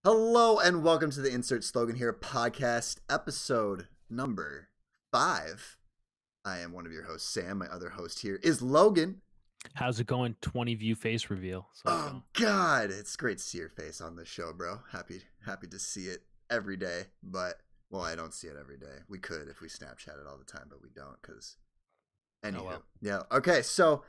Hello and welcome to the Insert Slogan Here podcast, episode number 5. I am one of your hosts, Sam. My other host here is Logan. How's it going? 20 view face reveal. Oh God, it's great to see your face on this show, bro. Happy to see it every day. But well, I don't see it every day. We could if we Snapchat it all the time, but we don't because. Anywho, well. Yeah. Okay, so.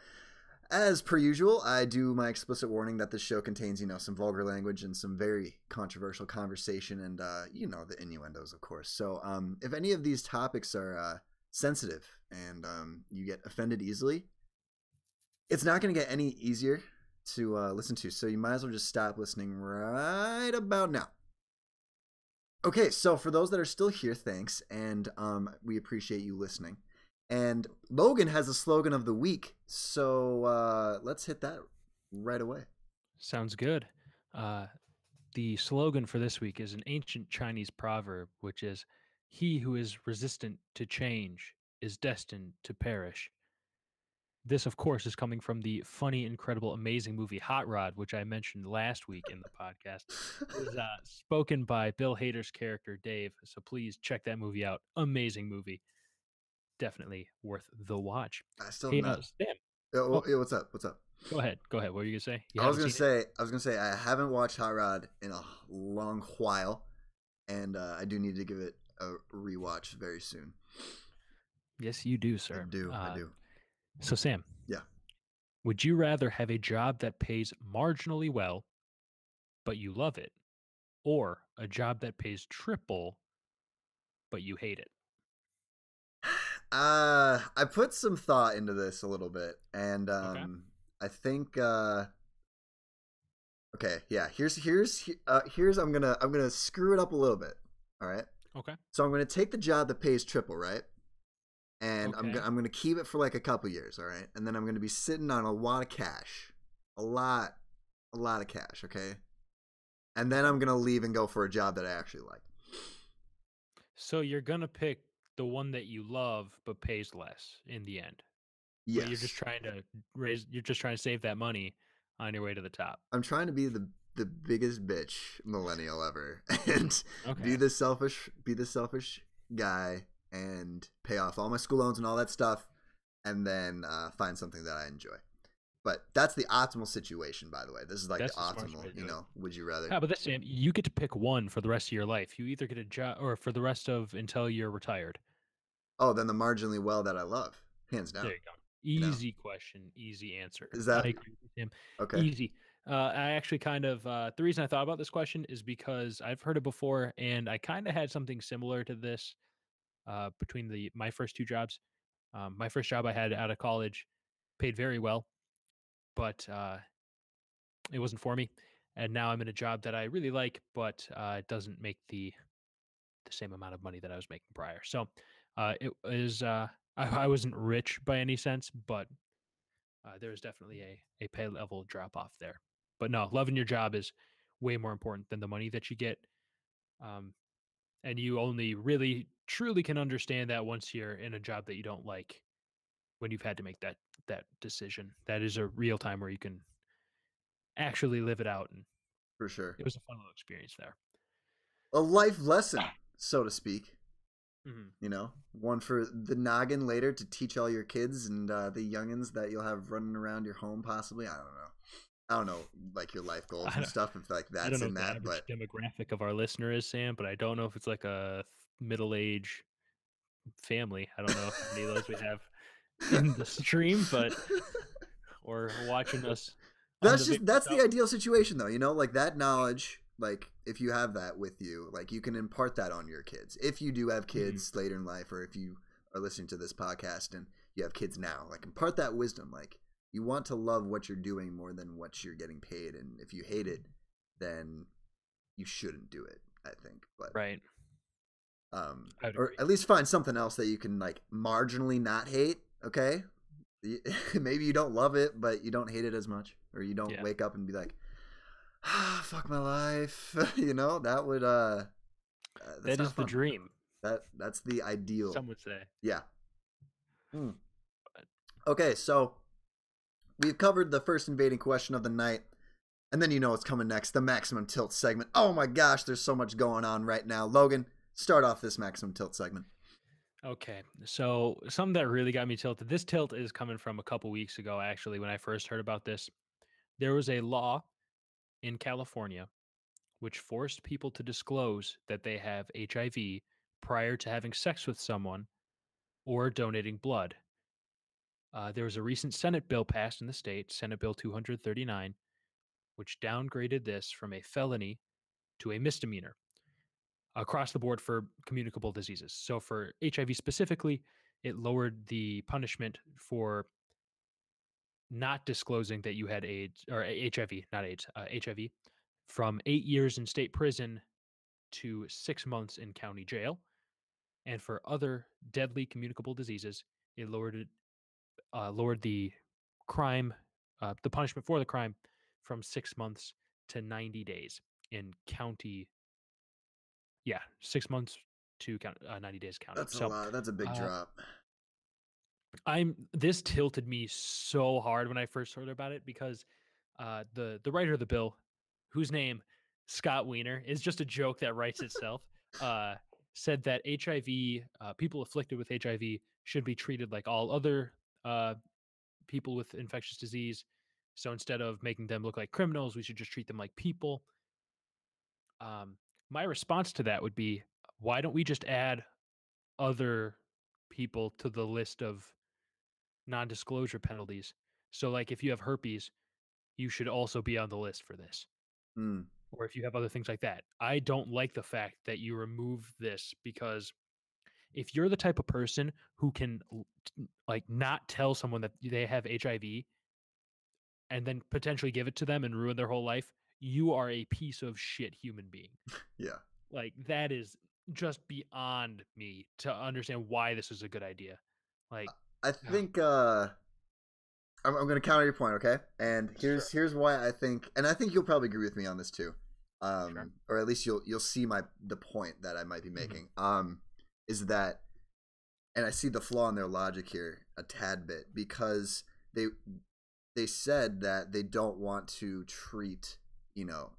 As per usual, I do my explicit warning that this show contains, some vulgar language and some very controversial conversation and, the innuendos, of course. So if any of these topics are sensitive and you get offended easily, it's not going to get any easier to listen to. So you might as well just stop listening right about now. Okay, so for those that are still here, thanks. And we appreciate you listening. And Logan has a slogan of the week, so let's hit that right away. Sounds good. The slogan for this week is an ancient Chinese proverb, which is, "He who is resistant to change is destined to perish." This, of course, is coming from the funny, incredible, amazing movie Hot Rod, which I mentioned last week in the podcast. It was spoken by Bill Hader's character, Dave, so please check that movie out. Amazing movie. Definitely worth the watch. I still Hey, not. Sam. Yeah, what's up? Go ahead. What were you gonna say? I was gonna say I haven't watched Hot Rod in a long while, and I do need to give it a rewatch very soon. Yes, you do, sir. I do. So, Sam. Yeah. Would you rather have a job that pays marginally well, but you love it, or a job that pays triple, but you hate it? I put some thought into this a little bit, and I think okay, yeah. Here's I'm gonna screw it up a little bit. All right. Okay. So I'm gonna take the job that pays triple, right? And Okay. I'm gonna keep it for like a couple years, all right? And then I'm gonna be sitting on a lot of cash, a lot of cash, okay? And then I'm gonna leave and go for a job that I actually like. So you're gonna pick the one that you love but pays less in the end. Yes. But you're just trying to save that money on your way to the top. I'm trying to be the biggest bitch millennial ever and Okay. be the selfish guy and pay off all my school loans and all that stuff, and then find something that I enjoy. But that's the optimal situation, by the way. This is like That's the the smartest way optimal, to do it. would you rather? Yeah, but Sam, you get to pick one for the rest of your life. You either get a job or for the rest of until you're retired. Oh, then the marginally well that I love, hands down. There you go. Easy question, easy answer. Is that I agree with him? okay? Easy. I actually kind of the reason I thought about this question is because I've heard it before, and I kind of had something similar to this between my first two jobs. My first job I had out of college paid very well, but it wasn't for me. And now I'm in a job that I really like, but it doesn't make the same amount of money that I was making prior. So it is. I wasn't rich by any sense, but there was definitely a pay level drop off there. But no, loving your job is way more important than the money that you get. And you only really truly can understand that once you're in a job that you don't like, when you've had to make that decision. That is a real time where you can actually live it out. And for sure, it was a fun little experience there. a life lesson, so to speak. Mm-hmm. One for the noggin later to teach all your kids and the youngins that you'll have running around your home, possibly. I don't know, like your life goals and stuff. If like that's in that, but demographic of our listener is, Sam, but I don't know if it's like a middle-age family. I don't know how many of those we have in the stream, but or watching us. That's the ideal situation, though. Like that knowledge. Like if you have that with you, like you can impart that on your kids. If you do have kids later in life, or if you are listening to this podcast and you have kids now, like impart that wisdom. Like you want to love what you're doing more than what you're getting paid, and if you hate it, then you shouldn't do it. I think, but right. Or at least find something else that you can like marginally not hate. Okay, maybe you don't love it, but you don't hate it as much, or you don't wake up and be like, fuck my life. That would that is the dream. That's the ideal, some would say. Yeah. Okay, so we've covered the first invading question of the night. And then you know what's coming next, the Maximum Tilt segment. Oh my gosh, there's so much going on right now. Logan, start off this Maximum Tilt segment. Okay, so something that really got me tilted. This tilt is coming from a couple weeks ago, actually, when I first heard about this. There was a law in California which forced people to disclose that they have HIV prior to having sex with someone or donating blood. There was a recent Senate bill passed in the state, Senate Bill 239, which downgraded this from a felony to a misdemeanor across the board for communicable diseases. So for HIV specifically, it lowered the punishment for not disclosing that you had AIDS or HIV, not AIDS, HIV, from 8 years in state prison to 6 months in county jail. And for other deadly communicable diseases, it lowered the crime, the punishment for the crime, from 6 months to 90 days in county. Yeah, 6 months to 90 days county. That's a So, lot. That's a big uh, drop. this tilted me so hard when I first heard about it because the writer of the bill, whose name Scott Wiener is just a joke that writes itself, uh, said that HIV people afflicted with HIV should be treated like all other people with infectious disease. So instead of making them look like criminals, we should just treat them like people. My response to that would be, why don't we just add other people to the list of non-disclosure penalties? So like if you have herpes, you should also be on the list for this. Mm, Or if you have other things like that. I don't like the fact that you remove this because if you're the type of person who can like not tell someone that they have HIV and then potentially give it to them and ruin their whole life, you are a piece of shit human being. yeah. Like that is just beyond me to understand why this is a good idea. Like, I think I'm going to counter your point, okay? And sure, here's why I think, and I think you'll probably agree with me on this too, sure. or at least you'll see the point that I might be making. Is that, and I see the flaw in their logic here a tad bit because they said that they don't want to treat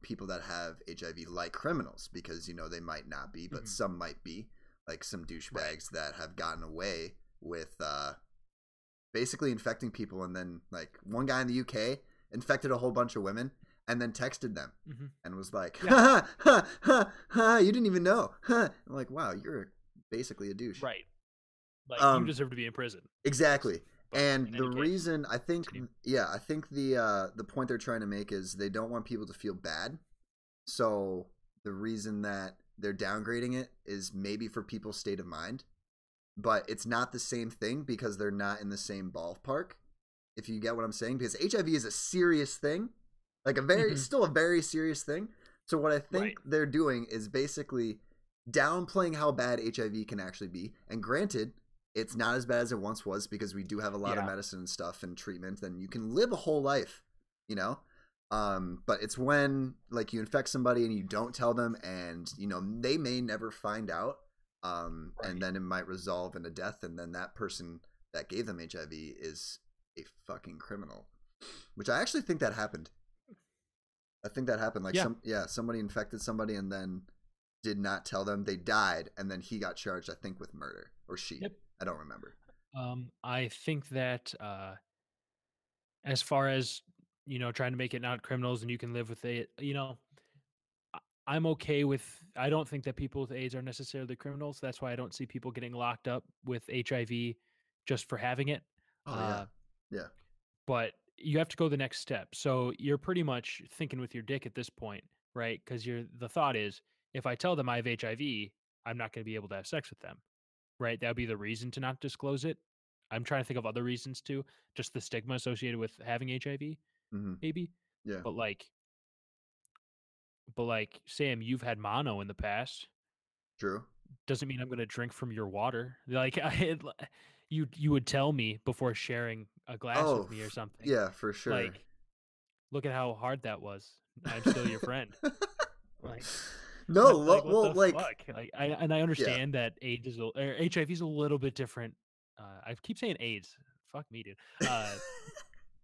people that have HIV like criminals because they might not be, but some might be, like some douchebags that have gotten away with basically infecting people, and then like one guy in the UK infected a whole bunch of women and then texted them and was like, ha, ha, ha, ha, you didn't even know. I'm like, wow, you're basically a douche. Right. Like you deserve to be in prison. Exactly. But And the case, reason I think the point they're trying to make is they don't want people to feel bad. So the reason that they're downgrading it is maybe for people's state of mind, but it's not the same thing because they're not in the same ballpark. If you get what I'm saying, because HIV is a serious thing, like still a very serious thing. So what I think they're doing is basically downplaying how bad HIV can actually be. And granted, it's not as bad as it once was because we do have a lot of medicine and stuff and treatment, and you can live a whole life, but it's when like you infect somebody and you don't tell them, and they may never find out, and then it might resolve in a death, and then that person that gave them HIV is a fucking criminal, which I actually think that happened. I think that happened. Like somebody infected somebody and then did not tell them, they died, and then he got charged, I think, with murder, or she. Yep. I don't remember. I think that as far as trying to make it not criminals and you can live with it, I'm okay with. I don't think that people with AIDS are necessarily criminals. That's why I don't see people getting locked up with HIV just for having it. Oh yeah. But you have to go the next step. So you're pretty much thinking with your dick at this point, right? Because the thought is, if I tell them I have HIV, I'm not going to be able to have sex with them. Right, that would be the reason to not disclose it. I'm trying to think of other reasons too, just the stigma associated with having HIV, maybe. Yeah. But like, Sam, you've had mono in the past. True. Doesn't mean I'm going to drink from your water. Like, you would tell me before sharing a glass with me or something. Yeah, for sure. Like, look at how hard that was. I'm still your friend. Like. No, I understand that AIDS is HIV is a little bit different. I keep saying AIDS. Fuck me, dude.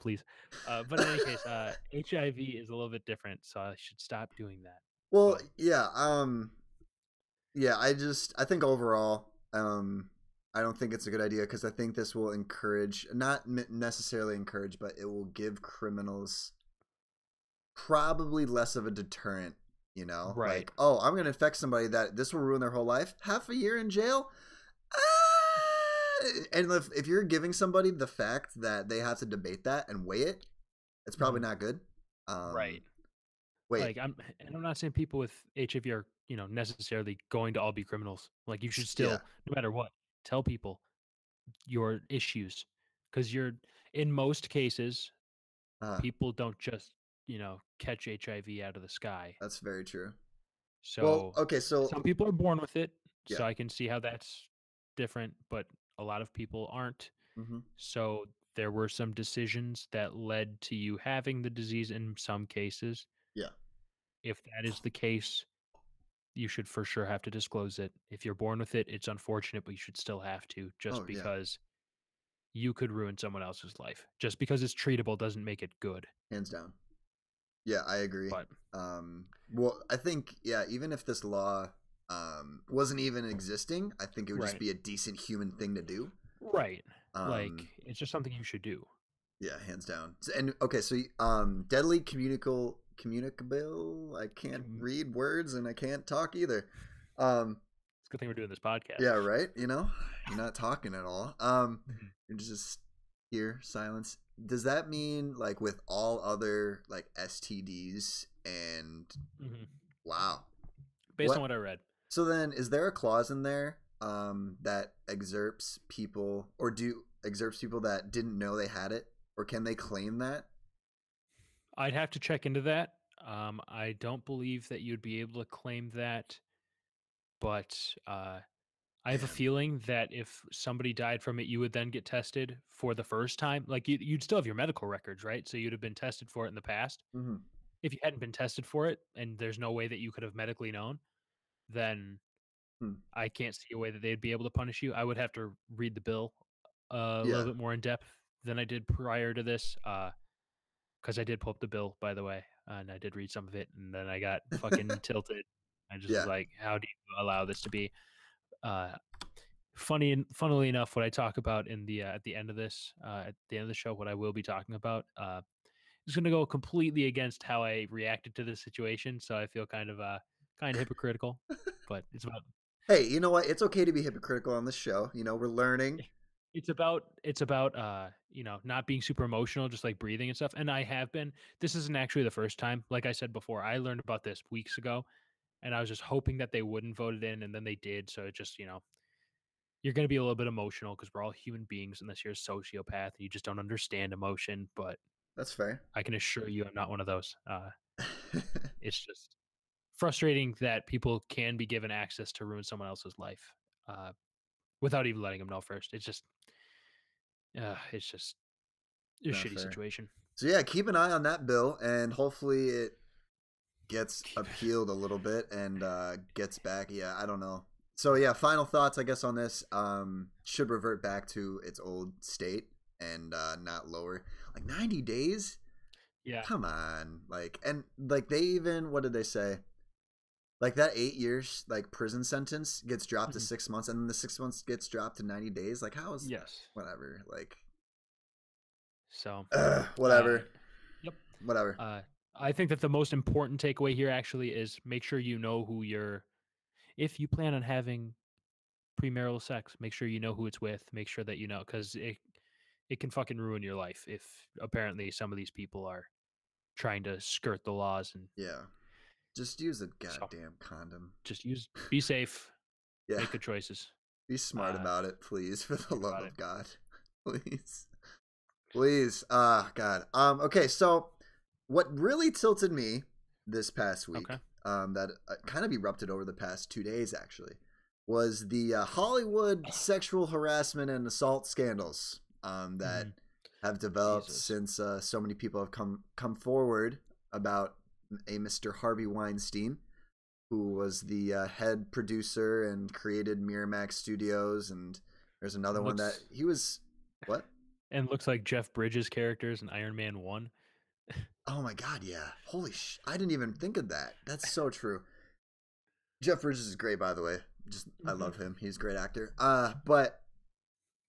please. But in any case, HIV is a little bit different, so I should stop doing that. Well, But yeah, yeah, I think overall, I don't think it's a good idea because I think this will encourage, not necessarily encourage, but it will give criminals probably less of a deterrent, you know? right. Like, oh, I'm going to infect somebody that this will ruin their whole life. Half a year in jail? And if you're giving somebody the fact that they have to debate that and weigh it, it's probably Mhm. not good. Right. Wait, Like I'm not saying people with HIV are, necessarily going to all be criminals. Like you should yeah, still, no matter what, tell people your issues because you're in most cases, uh, people don't just, catch HIV out of the sky. that's very true. Well, So okay, so some people are born with it, yeah, so I can see how that's different, but a lot of people aren't. hmm, So there were some decisions that led to you having the disease in some cases. yeah, If that is the case, you should for sure have to disclose it. If you're born with it, it's unfortunate, but you should still have to just oh yeah, because you could ruin someone else's life. Just because it's treatable doesn't make it good. hands down. Yeah, I agree. But Well, I think yeah, even if this law wasn't even existing, I think it would just right. be a decent human thing to do. Right. Like Um, it's just something you should do. yeah, hands down. And okay, so deadly communicable. I can't Com- read words and I can't talk either. Um, It's a good thing we're doing this podcast. yeah, right. You know, you're not talking at all. Mhm. You're just here, silence. Does that mean like with all other like STDs and Mhm. wow? Based on What? what I read. So then, is there a clause in there that excerpts people, or do excerpts people that didn't know they had it, or can they claim that? I'd have to check into that. I don't believe that you'd be able to claim that, but I have a Man, feeling that if somebody died from it, you would then get tested for the first time. Like you'd still have your medical records, right? So you'd have been tested for it in the past. mm-hmm. If you hadn't been tested for it, and there's no way that you could have medically known, then Hmm. I can't see a way that they'd be able to punish you. I would have to read the bill a little Yeah, bit more in depth than I did prior to this. Because I did pull up the bill, by the way, and I did read some of it, and then I got fucking tilted. I just was yeah. like, "How do you allow this to be?" Uh, funnily enough, what I talk about in the at the end of this, at the end of the show, what I will be talking about, is going to go completely against how I reacted to the situation. So I feel kind of hypocritical, but Hey, you know what? It's okay to be hypocritical on this show. You know, we're learning. it's about not being super emotional, just like breathing and stuff. And I have been. This isn't actually the first time. Like I said before, I learned about this weeks ago, and I was just hoping that they wouldn't vote it in, and then they did. So it just you're going to be a little bit emotional because we're all human beings unless you're a sociopath and you just don't understand emotion. But That's fair. I can assure you, I'm not one of those. It's just frustrating that people can be given access to ruin someone else's life uh, without even letting them know first. It's just a Not shitty fair. situation. So yeah, keep an eye on that bill, and hopefully it gets appealed a little bit and gets back. Yeah, I don't know. So yeah, final thoughts I guess on this. Should revert back to its old state and not lower. Like 90 days? Yeah. Come on. Like and like they even what did they say? Like that 8 years like prison sentence gets dropped to Mhm. 6 months, and then the 6 months gets dropped to 90 days. Like how is Yes. whatever? Like So, uh, whatever. yep. Whatever. Uh, I think that the most important takeaway here actually is make sure you know who you're. If you plan on having premarital sex, make sure you know who it's with. Make sure that you know because it can fucking ruin your life if apparently some of these people are trying to skirt the laws and Yeah. Just use a so goddamn condom. just be safe, Yeah. make good choices. Be smart Uh, about it, please, for the think love about it. of God. Please. Please. Ah, God. Okay, so what really tilted me this past Okay. week, that kind of erupted over the past 2 days actually, was the Hollywood sexual harassment and assault scandals that Mhm. have developed Jesus. since so many people have come forward about a Mr. Harvey Weinstein, who was the head producer and created Miramax Studios, and there's another It one that looks he was what? And looks like Jeff Bridges' characters in Iron Man 1. Oh my god, yeah. Holy I didn't even think of that. That's so true. Jeff Bridges is great, by the way. Just I Mm-hmm. love him. He's a great actor. But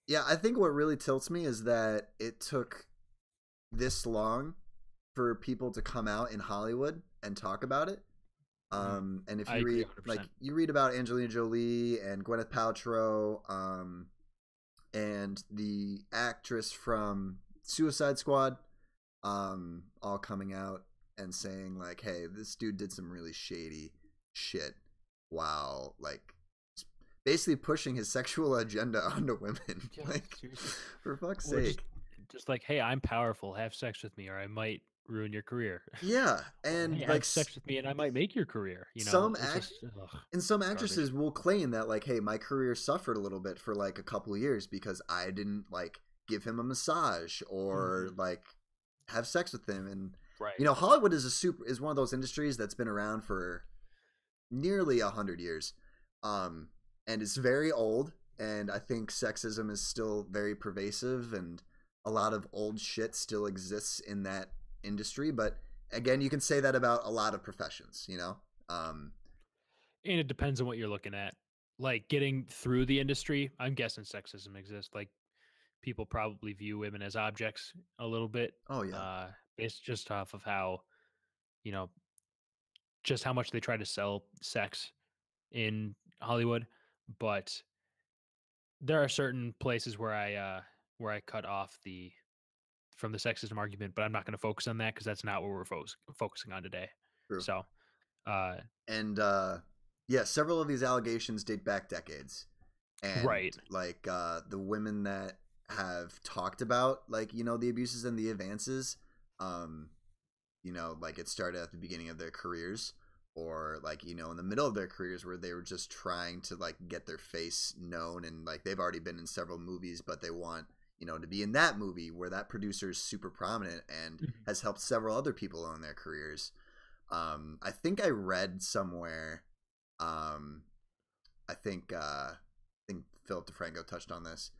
yeah, I think what really tilts me is that it took this long for people to come out in Hollywood and talk about it. And if I you agree read, like, 100%. you read about Angelina Jolie and Gwyneth Paltrow, and the actress from Suicide Squad, all coming out and saying like, "Hey, this dude did some really shady shit," while like basically pushing his sexual agenda onto women. Yeah, Like, seriously. for fuck's Or sake. just like, hey, I'm powerful. Have sex with me, or I might ruin your career. Yeah, Or and hey, like have sex with me, and I might make your career. some It's act just ugh, and some garbage. actresses will claim that like, hey, my career suffered a little bit for like a couple of years because I didn't like give him a massage or Hmm. like have sex with him. And Right. Hollywood is one of those industries that's been around for nearly 100 years, um and it's very old, and I think sexism is still very pervasive, and a lot of old shit still exists in that industry. But again, you can say that about a lot of professions. um And it depends on what you're looking at. Like getting through the industry, I'm guessing sexism exists. Like people probably view women as objects a little bit. oh yeah. It's just off of how you know just how much they try to sell sex in Hollywood. But there are certain places where I cut off the from the sexism argument, but I'm not going to focus on that because that's not what we're focusing on today. True. So, uh, And yeah, several of these allegations date back decades. And right. like the women that have talked about like the abuses and the advances, um like it started at the beginning of their careers, or like in the middle of their careers where they were just trying to like get their face known, and like they've already been in several movies, but they want to be in that movie where that producer is super prominent and Mhm. has helped several other people own their careers. I think I read somewhere, um I think Philip DeFranco touched on this,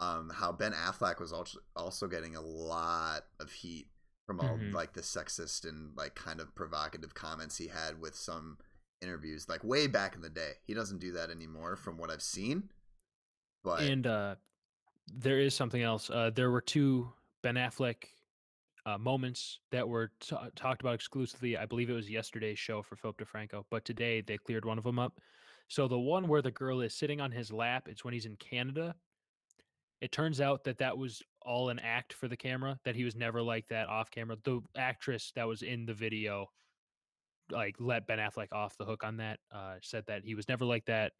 how Ben Affleck was also getting a lot of heat from all Mhm. like the sexist and like kind of provocative comments he had with some interviews like way back in the day. He doesn't do that anymore from what I've seen, but And there is something else. There were two Ben Affleck moments that were talked about exclusively. I believe it was yesterday's show for Philip DeFranco, but today they cleared one of them up. So the one where the girl is sitting on his lap, it's when he's in Canada. It turns out that that was all an act for the camera, that he was never like that off camera. The actress that was in the video, like, let Ben Affleck off the hook on that, said that he was never like that.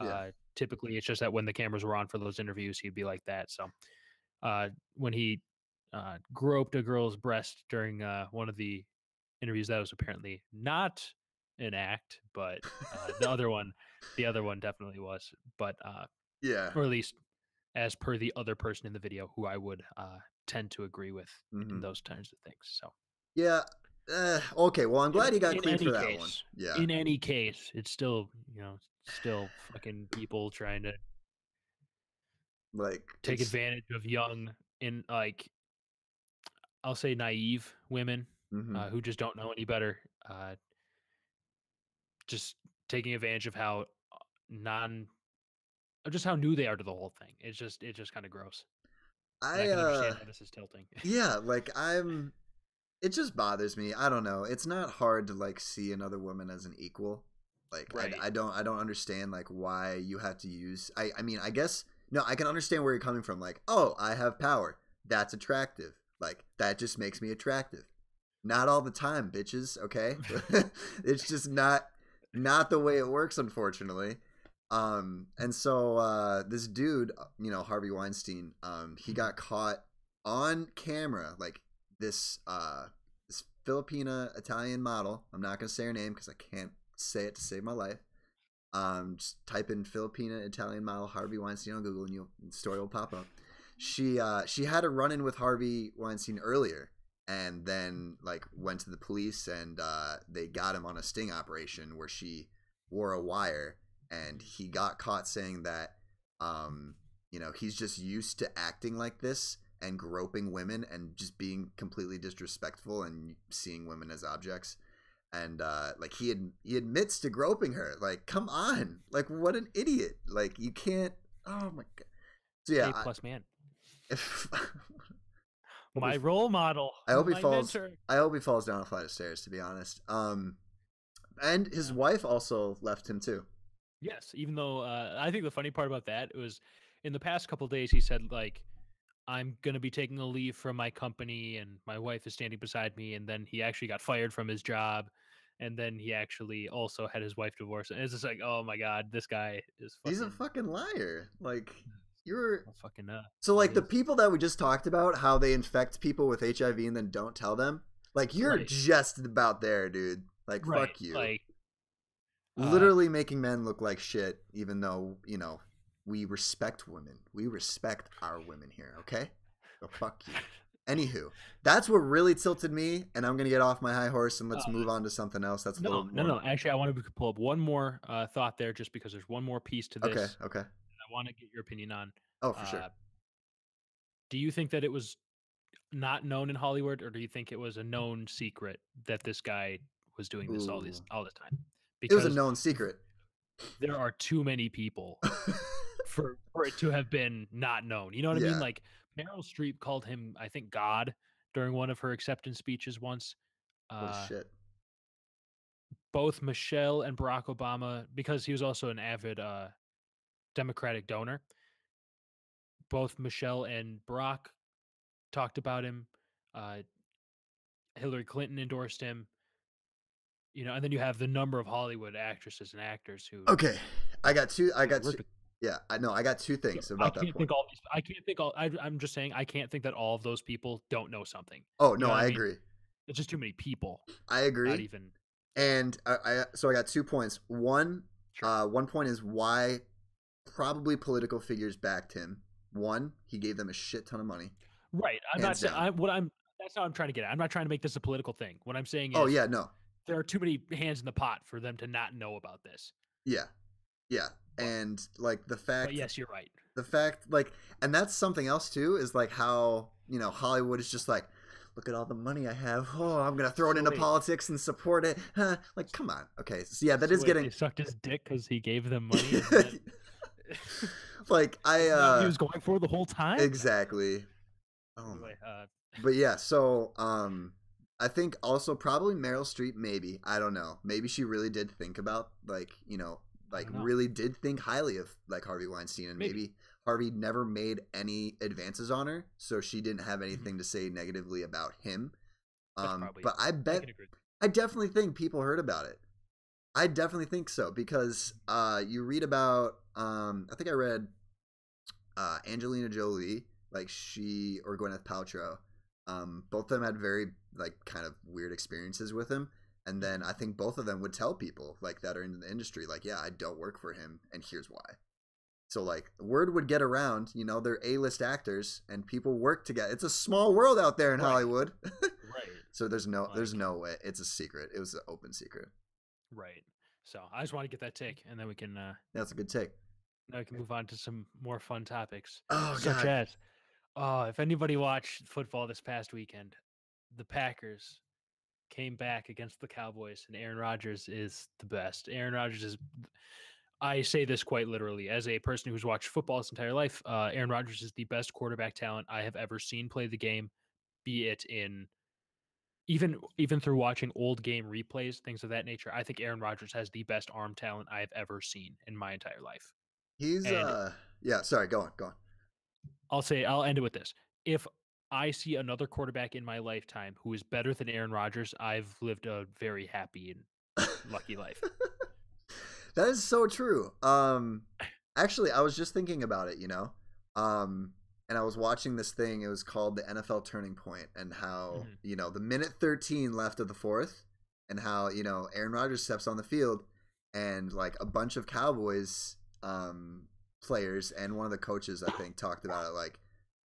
yeah. Typically, it's just that when the cameras were on for those interviews, he'd be like that. So, when he groped a girl's breast during one of the interviews, that was apparently not an act, but the other one definitely was. But Yeah. or at least as per the other person in the video, who I would tend to agree with in Hmm. those kinds of things. So, Yeah. Okay, well, I'm glad he got in cleared for any that one. case, Yeah. it's still still fucking people trying to Like take it's advantage of young and like I'll say naive women hmm who just don't know any better. Just taking advantage of how non of just how new they are to the whole thing. It's just kind of gross, and I I can understand how this is tilting. yeah, like it just bothers me. I don't know. It's not hard to like see another woman as an equal. Like Right. I don't understand like why you have to use. I mean, I guess no. I can understand where you're coming from. Like, oh, I have power. That's attractive. Like that just makes me attractive. Not all the time, bitches. Okay, it's just not the way it works, unfortunately. And so this dude, Harvey Weinstein, he Mhm. got caught on camera, like this Filipina Italian model. I'm not gonna say her name because I can't say it to save my life. Just type in Filipina Italian model Harvey Weinstein on Google, and the story will pop up. She had a run in with Harvey Weinstein earlier, and then like went to the police, and they got him on a sting operation where she wore a wire, and he got caught saying that he's just used to acting like this, and groping women and just being completely disrespectful and seeing women as objects. And like he admits to groping her. Like, come on, like what an idiot! Like you can't. Oh my god. So yeah, A+ man. If My role model. I hope he my falls. mentor. I hope he falls down a flight of stairs. To be honest. And his wife also left him too. Yes, even though I think the funny part about that was in the past couple of days he said like I'm gonna be taking a leave from my company and my wife is standing beside me, and then he actually got fired from his job, and then he actually also had his wife divorced, and it's just like, oh my god, this guy is fucking. He's a fucking liar. Like you're fucking so like the people that we just talked about, how they infect people with HIV and then don't tell them. Like you're just about there, dude. Like fuck you. Like literally making men look like shit, even though we respect women. We respect our women here, okay? So fuck you. Anywho, that's what really tilted me, and I'm gonna get off my high horse and let's move on to something else. That's no. Actually, I want to pull up one more thought there, just because there's one more piece to this. Okay. I want to get your opinion on. Oh, for sure. Do you think that it was not known in Hollywood, or do you think it was a known secret that this guy was doing this all this time? Because it was a known secret. There are too many people for it to have been not known. You know what I mean? Like Meryl Streep called him, I think, God during one of her acceptance speeches once. What shit. Both Michelle and Barack Obama, because he was also an avid Democratic donor, both Michelle and Barack talked about him. Hillary Clinton endorsed him. And then you have the number of Hollywood actresses and actors who. Okay, I got two. Yeah, I know. I got two things about that point. I can't think all. I'm just saying I can't think that all of those people don't know something. Oh no, I agree. It's just too many people. I agree. Not even. And so I got 2 points. One point is why probably political figures backed him. One, he gave them a shit ton of money. Right. I'm not saying that's how I'm trying to get at. I'm not trying to make this a political thing. What I'm saying is. Oh yeah, no. There are too many hands in the pot for them to not know about this. Yeah. And like the fact. But yes, you're right. The fact, like, and that's something else too, is like how Hollywood is just like, look at all the money I have. Oh, I'm gonna throw it into politics and support it. Huh? Like, come on. Okay, so yeah, that is getting. They sucked his dick because he gave them money. Like he was going for the whole time. Exactly. Oh my. But yeah, so I think also probably Meryl Streep, maybe, I don't know, maybe she really did think about really did think highly of like Harvey Weinstein, and maybe Harvey never made any advances on her, so she didn't have anything to say negatively about him. But I definitely think people heard about it. I definitely think so, because you read about I think I read Angelina Jolie, like she, or Gwyneth Paltrow, both of them had very like kind of weird experiences with him, and then I think both of them would tell people like that are in the industry, like, yeah, I don't work for him and here's why. So like word would get around, they're A-list actors and people work together. It's a small world out there in Hollywood. Right. So there's no way. It's a secret. It was an open secret. Right. So I just want to get that take, and then we can that's a good take. Now we can move on to some more fun topics. Oh, such God. as if anybody watched football this past weekend, the Packers came back against the Cowboys, and Aaron Rodgers is the best. Aaron Rodgers is, I say this quite literally, as a person who's watched football his entire life, Aaron Rodgers is the best quarterback talent I have ever seen play the game, be it in even through watching old game replays, things of that nature. I think Aaron Rodgers has the best arm talent I've ever seen in my entire life. He's yeah, sorry, go on. I'll end it with this. If I see another quarterback in my lifetime who is better than Aaron Rodgers, I've lived a very happy and lucky life. That is so true. Actually, I was just thinking about it, and I was watching this thing. It was called the NFL Turning Point, and how, the minute 13 left of the fourth, and how, Aaron Rodgers steps on the field, and like a bunch of Cowboys players and one of the coaches, I think, talked about it like,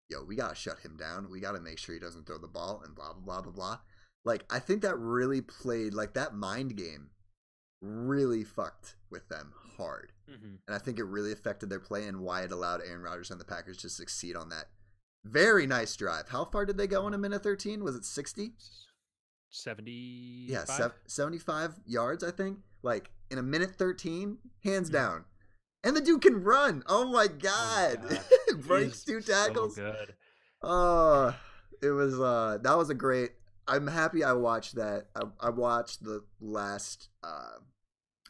yo, we got to shut him down. We got to make sure he doesn't throw the ball and blah, blah, blah, blah, blah. Like, I think that really played, like, that mind game really fucked with them hard. And I think it really affected their play and why it allowed Aaron Rodgers and the Packers to succeed on that Very nice drive. How far did they go in a minute 13? Was it 60? 75. Yeah, 75 yards, I think. Like in a minute 13, hands Mhm. down. And the dude can run. Oh my Oh my god. god, he Breaks is 2 so tackles. good. Oh, it was that was a great. I'm happy I watched that. I watched the last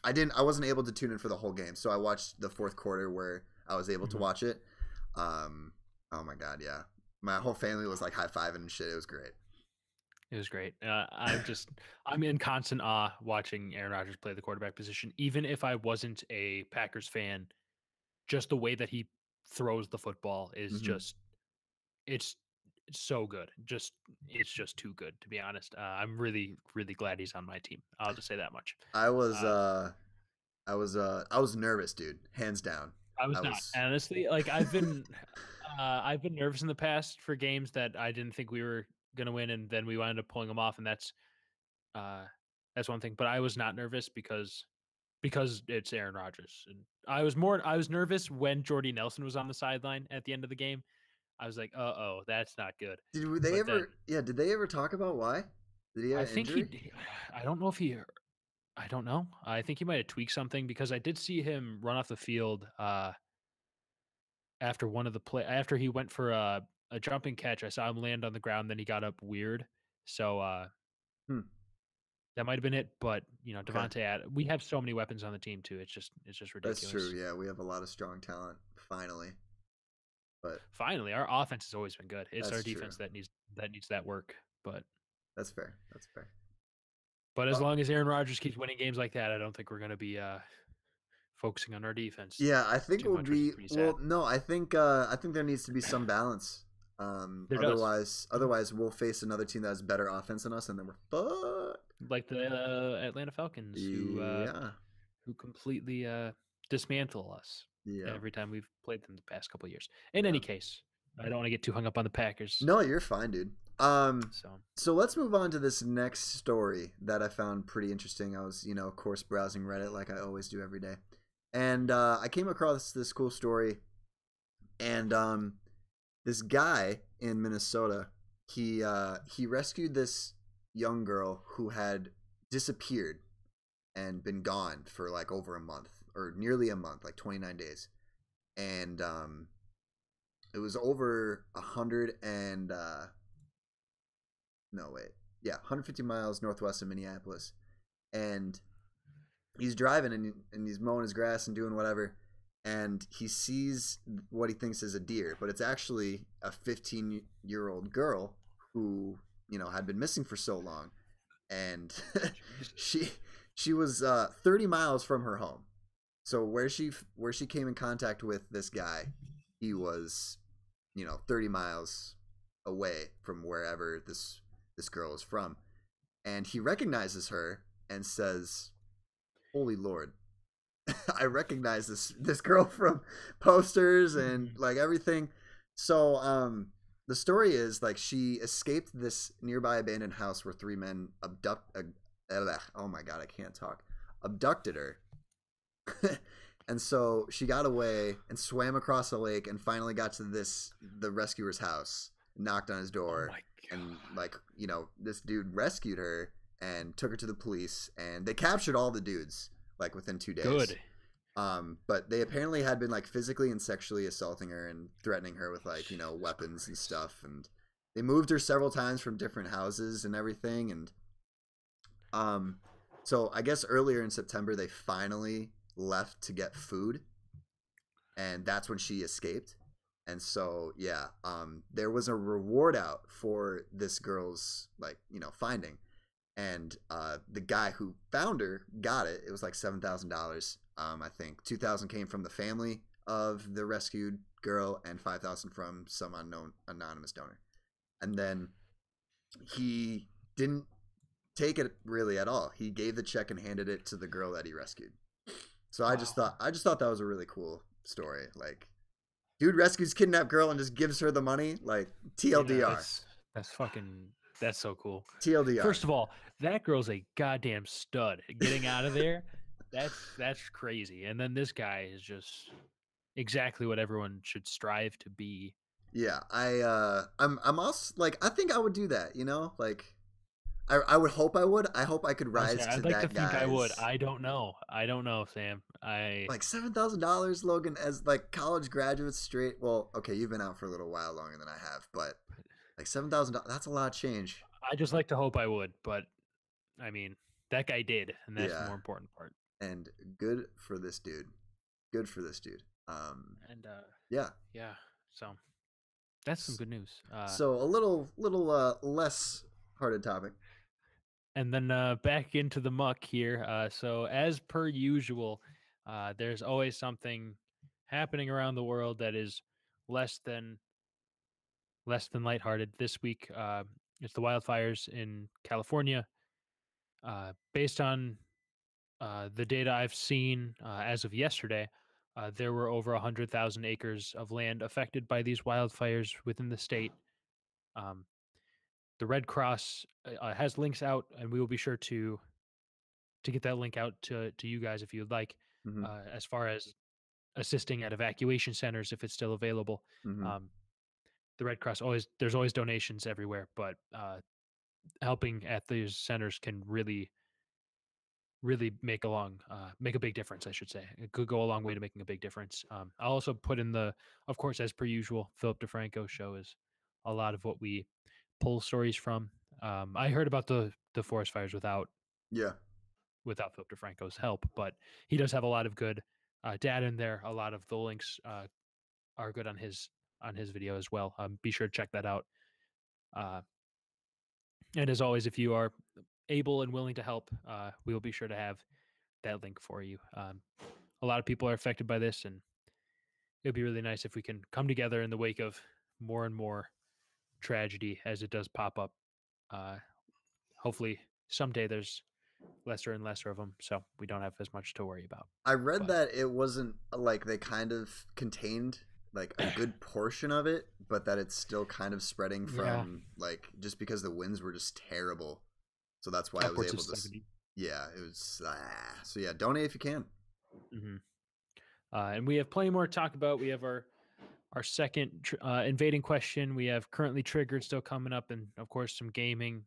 I wasn't able to tune in for the whole game, so I watched the fourth quarter where I was able to Mhm. watch it. Oh my god, yeah. My whole family was like high-fiving and shit. It was great. It was great. I'm in constant awe watching Aaron Rodgers play the quarterback position. Even if I wasn't a Packers fan, just the way that he throws the football is Mhm. just it's it's so good. It's just too good to be honest. I'm really glad he's on my team. I'll just say that much. I was Uh, uh I was nervous, dude. Hands down. I I was not was honestly like I've been nervous in the past for games that I didn't think we were gonna win, and then we wound up pulling them off, and uh, that's one thing. But I was not nervous because it's Aaron Rodgers, and I was nervous when Jordy Nelson was on the sideline at the end of the game. I was like, oh, that's not good. did they But then ever yeah, did they ever talk about why? Did he have I an think injury? I don't know if he, I don't know. I think he might have tweaked something because I did see him run off the field after one of the play after he went for a jumping catch. I saw him land on the ground, then he got up weird. So Hmm. that might have been it. But Okay. We have so many weapons on the team too. It's just That's true. ridiculous. Yeah, we have a lot of strong talent finally. But Finally, our offense has always been good. It's our that's true. defense that needs that work. That's fair. That's fair. But as Oh, long as Aaron Rodgers keeps winning games like that, I don't think we're going to be focusing on our defense yeah, I think too we'll much, which is be pretty sad. well. No, I think there needs to be some balance. There does. Mhm. Otherwise, we'll face another team that has better offense than us, and then we're fucked. Like the Atlanta Falcons, Yeah, who completely dismantle us yeah, every time we've played them the past couple of years. In yeah. any case, I don't want to get too hung up on the Packers. No, you're fine, dude. So So let's move on to this next story that I found pretty interesting. I was, of course, browsing Reddit like I always do every day, and I came across this cool story. And this guy in Minnesota, he rescued this young girl who had disappeared and been gone for like over a month or nearly a month, like 29 days, and it was over 150 miles northwest of Minneapolis, and he's driving and he's mowing his grass and doing whatever, and he sees what he thinks is a deer, but it's actually a 15-year-old girl who had been missing for so long, and Jesus. she she was 30 miles from her home. So where she came in contact with this guy, he was 30 miles away from wherever this girl is from, and he recognizes her and says, "Holy Lord, I recognize this girl from posters and Mhm. like everything." So the story is like she escaped this nearby abandoned house where three men oh my god, I can't talk. Abducted her. And so she got away and swam across the lake and finally got to the rescuer's house, knocked on his Oh door, my and god. like, this dude rescued her and took her to the police, and they captured all the dudes like within 2 days. Good. But they apparently had been like physically and sexually assaulting her and threatening her with like, Jesus weapons and Christ. stuff. And they moved her several times from different houses and everything. And um, so I guess earlier in September they finally left to get food, and that's when she escaped. And so yeah, there was a reward out for this girl's like finding, and the guy who found her got it. It was like $7,000. I think 2,000 came from the family of the rescued girl, and 5,000 from some unknown anonymous donor. And then he didn't take it really at all. He gave the check and handed it to the girl that he rescued. So Wow. I just thought that was a really cool story. Like, dude rescues kidnapped girl and just gives her the money. Like, Yeah, TLDR, that's fucking that's so cool. TLDR. First of all, that girl's a goddamn stud. Getting out of there, that's crazy. And then this guy is just exactly what everyone should strive to be. Yeah, I'm also like I think I would do that, you know? Like I would hope I would. I hope I could I say rise to I'd like to that think I would. guy's I don't know. I don't know, Sam. I like $7,000, Logan, as like college graduates straight. Well, okay, you've been out for a little while longer than I have, but like $7,000, that's a lot of change. I just like to hope I would, but I mean, that guy did, and that's the Yeah, more important part. and good for this dude. Good for this dude. And Yeah. yeah, so that's some good news. So a little less hearted topic. And then back into the muck here. So as per usual, there's always something happening around the world that is less than lighthearted. This week, it's the wildfires in California. Based on the data I've seen as of yesterday, there were over 100,000 acres of land affected by these wildfires within the state. Um, the Red Cross has links out, and we will be sure to get that link out to you guys if you'd like, Mm-hmm. as far as assisting at evacuation centers if it's still available. Mm-hmm. Um, the Red Cross there's always donations everywhere, but helping at these centers can really make a big difference. I should say it could go a long way to making a big difference. I'll also put in of course, as per usual, Philip DeFranco show is a lot of what we pull stories from. I heard about the forest fires Yeah. without Philip DeFranco's help, but he does have a lot of good data in there. A lot of the links are good on his video as well. Be sure to check that out. Uh, and as always, if you are able and willing to help, we will be sure to have that link for you. A lot of people are affected by this, and it'd be really nice if we can come together in the wake of more and more tragedy as it does pop up. Uh, Hopefully, someday there's lesser and lesser of them, so we don't have as much to worry about. I read But that it wasn't like they kind of contained like a good portion of it, but that it's still kind of spreading yeah, from like just because the winds were just terrible. So that's why I was upwards of able to. 70. Yeah, it was. So yeah, donate if you can. Mm-hmm. And we have plenty more to talk about. We have our second invading question. We have currently triggered still coming up, and of course some gaming.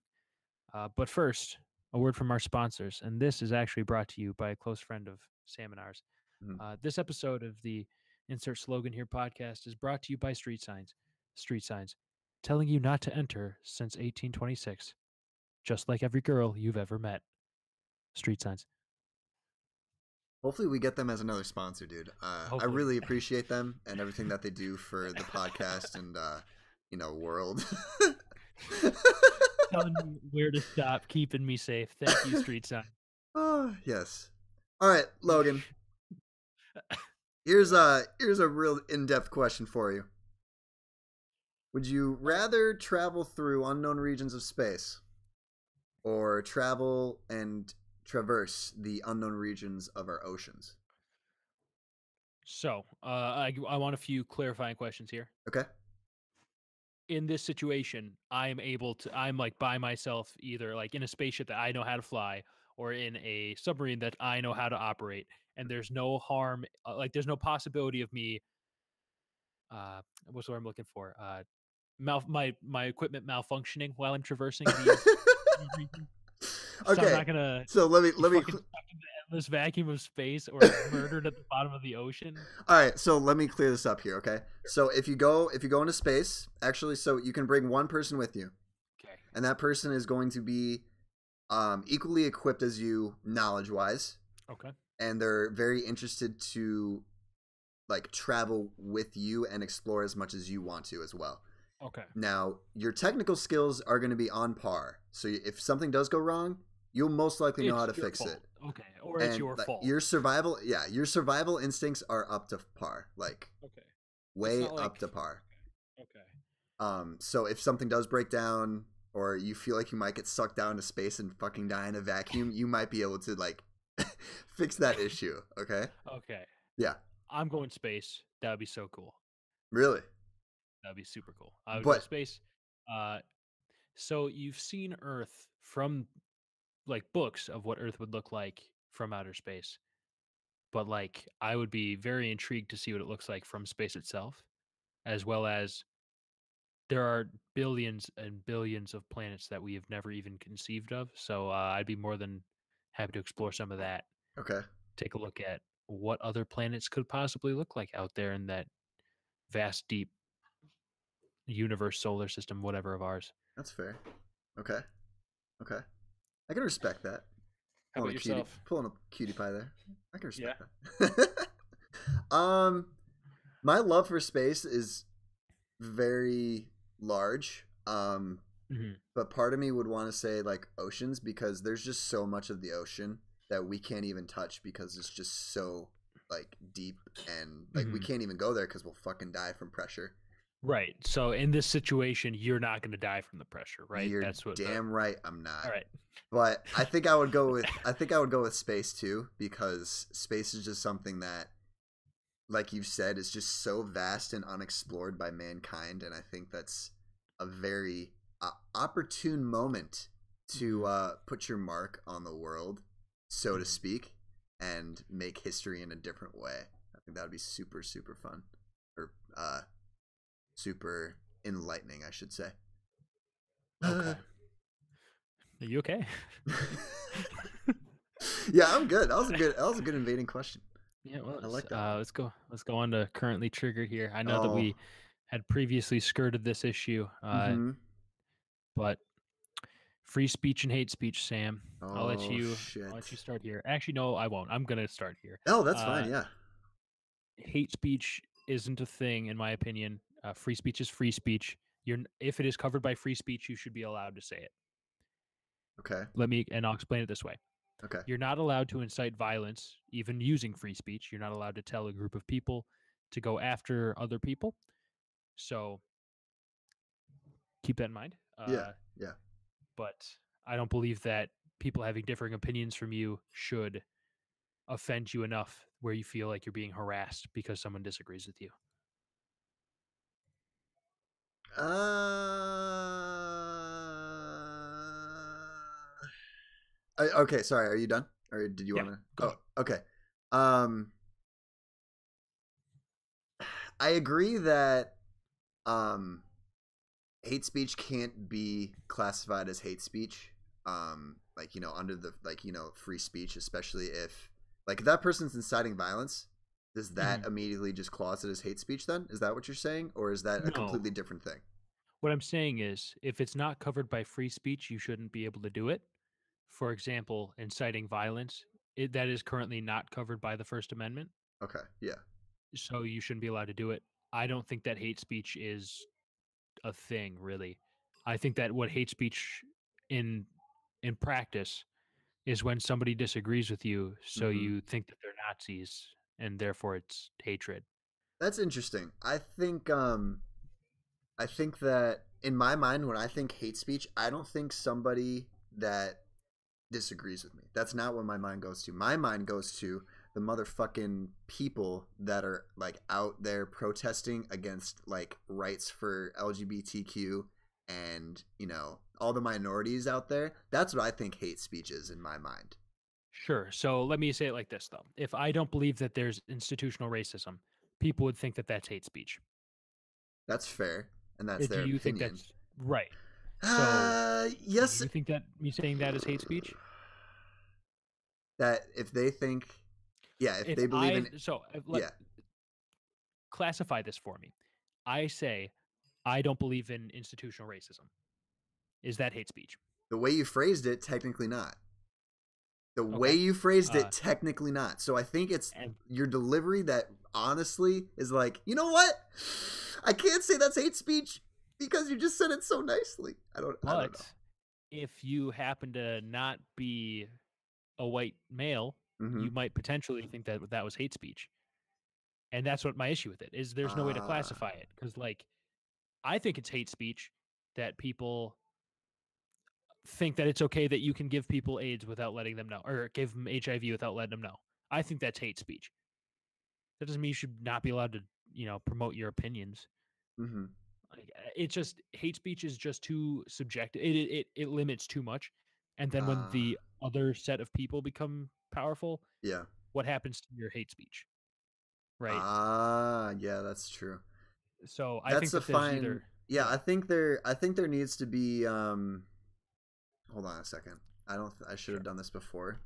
But first, a word from our sponsors, and this is actually brought to you by a close friend of Sam and ours. Mhm. This episode of the Insert Slogan Here podcast is brought to you by Street Signs. Street Signs, telling you not to enter since 1826, just like every girl you've ever met. Street Signs. Hopefully, we get them as another sponsor, dude. I Hopefully. really appreciate them and everything that they do for the podcast and world. Telling me where to stop, keeping me safe. Thank you, Street Signs. Oh yes. All right, Logan. Here's a real in-depth question for you. Would you rather travel through unknown regions of space or travel and traverse the unknown regions of our oceans? So, I want a few clarifying questions here. Okay. In this situation, I'm like by myself, either like in a spaceship that I know how to fly or in a submarine that I know how to operate. And there's no harm, like there's no possibility of me, what's the word I'm looking for? My equipment malfunctioning while I'm traversing these regions. So I'm Okay. not gonna So be fucking stuck in the endless vacuum of space or murdered at the bottom of the ocean. All right, so let me clear this up here, okay? So if you go into space, actually, so you can bring one person with you, Okay. and that person is going to be equally equipped as you, knowledge-wise, Okay. and they're very interested to like travel with you and explore as much as you want to as well. Okay. Now, your technical skills are going to be on par, so if something does go wrong, you'll most likely know how to Your fix fault. it. Okay. Or it's your like, fault. your survival instincts are up to par, like Okay. way not up like- to par. Okay. So if something does break down or you feel like you might get sucked down to space and fucking die in a vacuum, you might be able to like fix that issue, okay? Okay. Yeah. I'm going space. That would be so cool. Really? That'd be super cool. I would go But space. So you've seen Earth from like books of what Earth would look like from outer space. But like I would be very intrigued to see what it looks like from space itself, as well as there are billions and billions of planets that we have never even conceived of. So I'd be more than happy to explore some of that. Okay, Take a look at what other planets could possibly look like out there in that vast, deep universe, solar system, whatever of ours. that's fair. Okay, okay, I can respect that. How about yourself? Pulling a cutie pie there. I can Yeah. respect that. My love for space is very large. Mm-hmm. But part of me would want to say like oceans because there's just so much of the ocean that we can't even touch because it's just so like deep and like we Mm-hmm. can't even go there because we'll fucking die from pressure. Right. So in this situation, you're not going to die from the pressure, right? You're That's what the. damn right I'm not. All right. But I think I would go with space too because space is just something that like you said is just so vast and unexplored by mankind and I think that's a very opportune moment to put your mark on the world, so to speak, and make history in a different way. I think that would be super super fun or super enlightening, I should say. Okay. Are you okay? Yeah, I'm good. That was a good invading question. Yeah, it was. I like that one. Let's go on to currently triggered here. I know that Oh. we had previously skirted this issue, Mm-hmm. but free speech and hate speech, Sam. Oh I'll let you shit. start here. Actually, no, I won't. I'm gonna start here. Oh, that's fine. Uh, Yeah. Hate speech isn't a thing, in my opinion. Free speech is free speech. If it is covered by free speech, you should be allowed to say it. Okay. I'll explain it this way. Okay. You're not allowed to incite violence, even using free speech. You're not allowed to tell a group of people to go after other people. So keep that in mind. Yeah. Yeah. But I don't believe that people having differing opinions from you should offend you enough where you feel like you're being harassed because someone disagrees with you. Okay, sorry. Are you done? Or did you Yeah, want to? go Oh, ahead. okay. Um, I agree that um, hate speech can't be classified as hate speech. Like under the free speech, especially if like that person's inciting violence. Does that Mhm. immediately just clause it as hate speech? Then is that what you're saying, or is that a No. completely different thing? What I'm saying is, if it's not covered by free speech, you shouldn't be able to do it. For example, inciting violence, that is currently not covered by the First Amendment, Okay. Yeah. so you shouldn't be allowed to do it. I don't think that hate speech is a thing, really. I think that what hate speech in in practice is when somebody disagrees with you, so Mm-hmm. you think that they're Nazis, and therefore it's hatred. That's interesting. I think that in my mind, when I think hate speech, I don't think somebody that disagrees with me. That's not what my mind goes to. My mind goes to the motherfucking people that are like out there protesting against like rights for LGBTQ and all the minorities out there. That's what I think hate speech is in my mind. Sure. So let me say it like this, though. If I don't believe that there's institutional racism, people would think that that's hate speech. That's fair, and that's Do their you think opinion. that's right? So do Yes. you think that me saying that is hate speech? That if they think, yeah, if If they believe I in, so let yeah, classify this for me. I say I don't believe in institutional racism. Is that hate speech? the way you phrased it, technically not. The way Okay. you phrased Uh, it, technically not. So I think it's and your delivery that honestly is like, you know what? I can't say that's hate speech because you just said it so nicely. I don't but if you happen to not be a white male, know. Mm-hmm. you might potentially think that that was hate speech. And that's what my issue with it is. There's no way to Uh, classify it because, like, I think it's hate speech that people think that it's okay that you can give people AIDS without letting them know, or give them HIV without letting them know. I think that's hate speech. That doesn't mean you should not be allowed to, promote your opinions. mm-hmm. Like, it's just hate speech is just too subjective. It limits too much, and then when Uh, the other set of people become powerful, yeah. what happens to your hate speech, right? Yeah, that's true. So I think That's a that there's fine either. Yeah, Yeah. I think there needs to be hold on a second. I should have Sure. done this before.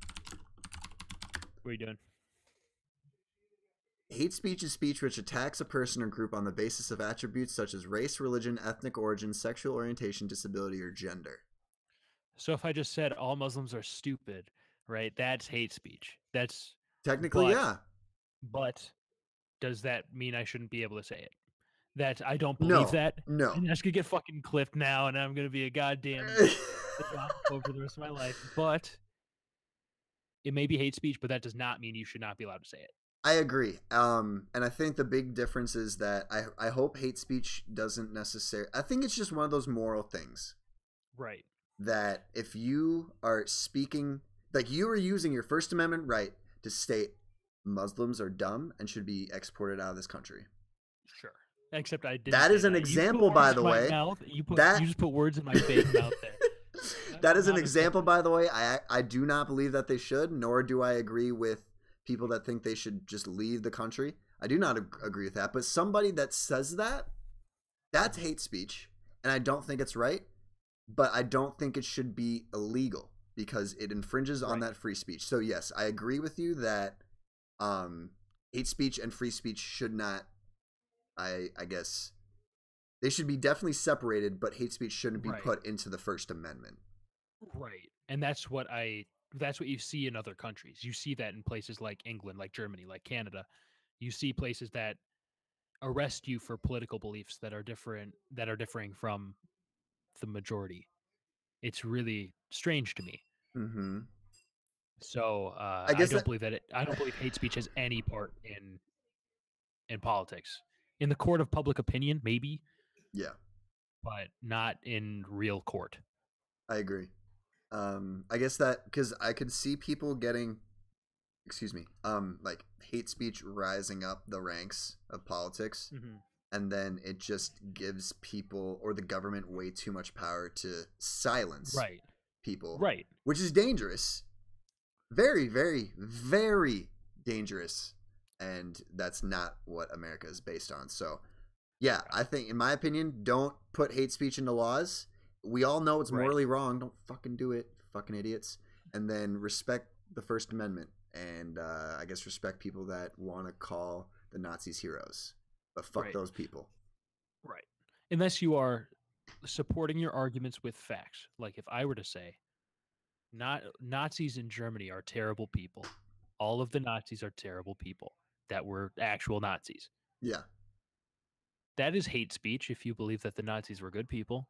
What are you doing? Hate speech is speech which attacks a person or group on the basis of attributes such as race, religion, ethnic origin, sexual orientation, disability, or gender. So if I just said all Muslims are stupid, right? That's hate speech. That's Technically, but yeah. but does that mean I shouldn't be able to say it? That I don't believe No, that, no. and that's gonna get fucking clipped now, and I'm gonna be a goddamn Islamophobe for the rest of my life. But it may be hate speech, but that does not mean you should not be allowed to say it. I agree. And I think the big difference is that I hope hate speech doesn't necessarily. I think it's just one of those moral things Right. that if you are speaking, like you are using your First Amendment right to state Muslims are dumb and should be exported out of this country. Sure. Except I didn't That say is an that. You put example, by words the in my way. mouth. You That just put words in my fake mouth there. that is an Not example, accepted. by the way. I do not believe that they should, nor do I agree with people that think they should just leave the country. I do not agree with that. But somebody that says that, that's hate speech, and I don't think it's right. But I don't think it should be illegal because it infringes on Right. that free speech. So yes, I agree with you that hate speech and free speech should not. I guess they should be definitely separated, but hate speech shouldn't be Right. put into the First Amendment. Right. And that's what you see in other countries. You see that in places like England, like Germany, like Canada. You see places that arrest you for political beliefs that are differing from the majority. It's really strange to me. Mm-hmm. So I I guess don't that. believe I don't believe hate speech has any part in politics. In the court of public opinion, maybe, Yeah, but not in real court. I agree. I guess that because I could see people getting, excuse me, like hate speech rising up the ranks of politics, Mm-hmm. and then it just gives people or the government way too much power to silence Right. people, Right. which is dangerous. Very, very, very dangerous. And that's not what America is based on. So, yeah, I think, in my opinion, don't put hate speech into laws. We all know it's Right. morally wrong. Don't fucking do it, fucking idiots. And then respect the First Amendment. And I guess respect people that want to call the Nazis heroes. But fuck Right. those people. Right. Unless you are supporting your arguments with facts. Like if I were to say, not Nazis in Germany are terrible people. All of the Nazis are terrible people that were actual Nazis. Yeah. That is hate speech if you believe that the Nazis were good people.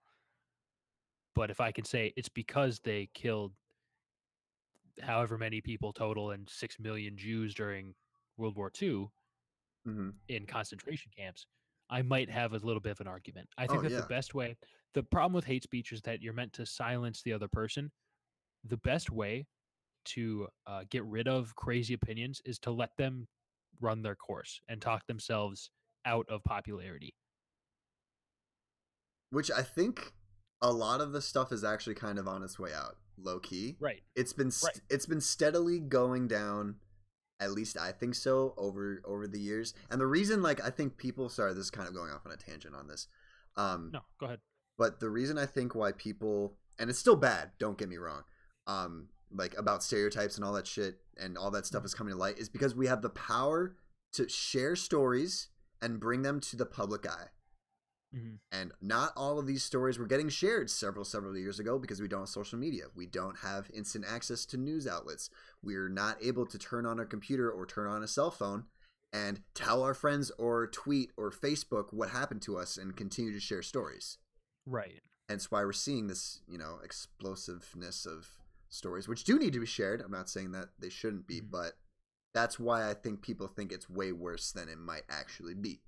But if I can say it's because they killed however many people total and 6 million Jews during World War II Mm-hmm. in concentration camps, I might have a little bit of an argument. I Oh, think that yeah. the problem with hate speech is that you're meant to silence the other person. The best way to get rid of crazy opinions is to let them run their course and talk themselves out of popularity. Which I think a lot of the stuff is actually kind of on its way out, low key. Right. Right. It's been steadily going down. At least I think so over the years. And the reason, like, I think people. Sorry, this is kind of going off on a tangent on this. No, go ahead. But the reason I think why people, and it's still bad. Don't get me wrong. Like about stereotypes and all that shit and all that stuff is coming to light is because we have the power to share stories and bring them to the public eye. Mm-hmm. And not all of these stories were getting shared several years ago because we don't have social media. We don't have instant access to news outlets. We're not able to turn on our computer or turn on a cell phone and tell our friends or tweet or Facebook what happened to us and continue to share stories. Right. Hence why we're seeing this, explosiveness of stories, which do need to be shared. I'm not saying that they shouldn't be, Mm-hmm. but that's why I think people think it's way worse than it might actually be.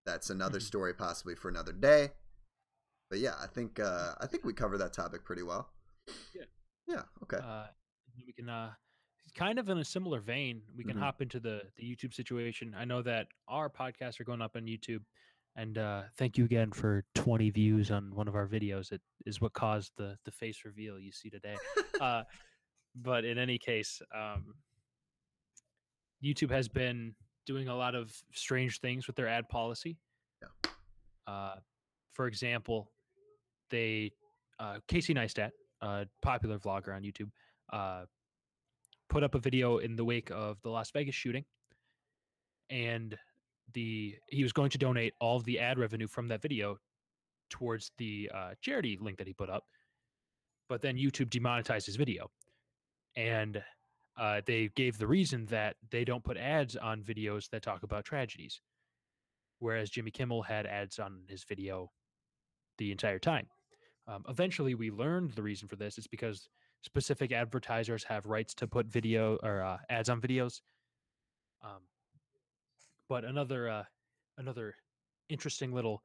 That's another story possibly for another day. But yeah, I think we covered that topic pretty well. Yeah. Yeah, okay. We can kind of in a similar vein, we can Mhm. hop into the YouTube situation. I know that our podcasts are going up on YouTube, and thank you again for 20 views on one of our videos. It is what caused the face reveal you see today. But in any case, YouTube has been doing a lot of strange things with their ad policy. Yeah. for example, they Casey Neistat, a popular vlogger on YouTube, uh, put up a video in the wake of the Las Vegas shooting, and he was going to donate all of the ad revenue from that video towards the charity link that he put up, but then YouTube demonetized his video, and they gave the reason that they don't put ads on videos that talk about tragedies, whereas Jimmy Kimmel had ads on his video the entire time. Eventually, we learned the reason for this. It's because specific advertisers have rights to put video or ads on videos. Um, but another interesting little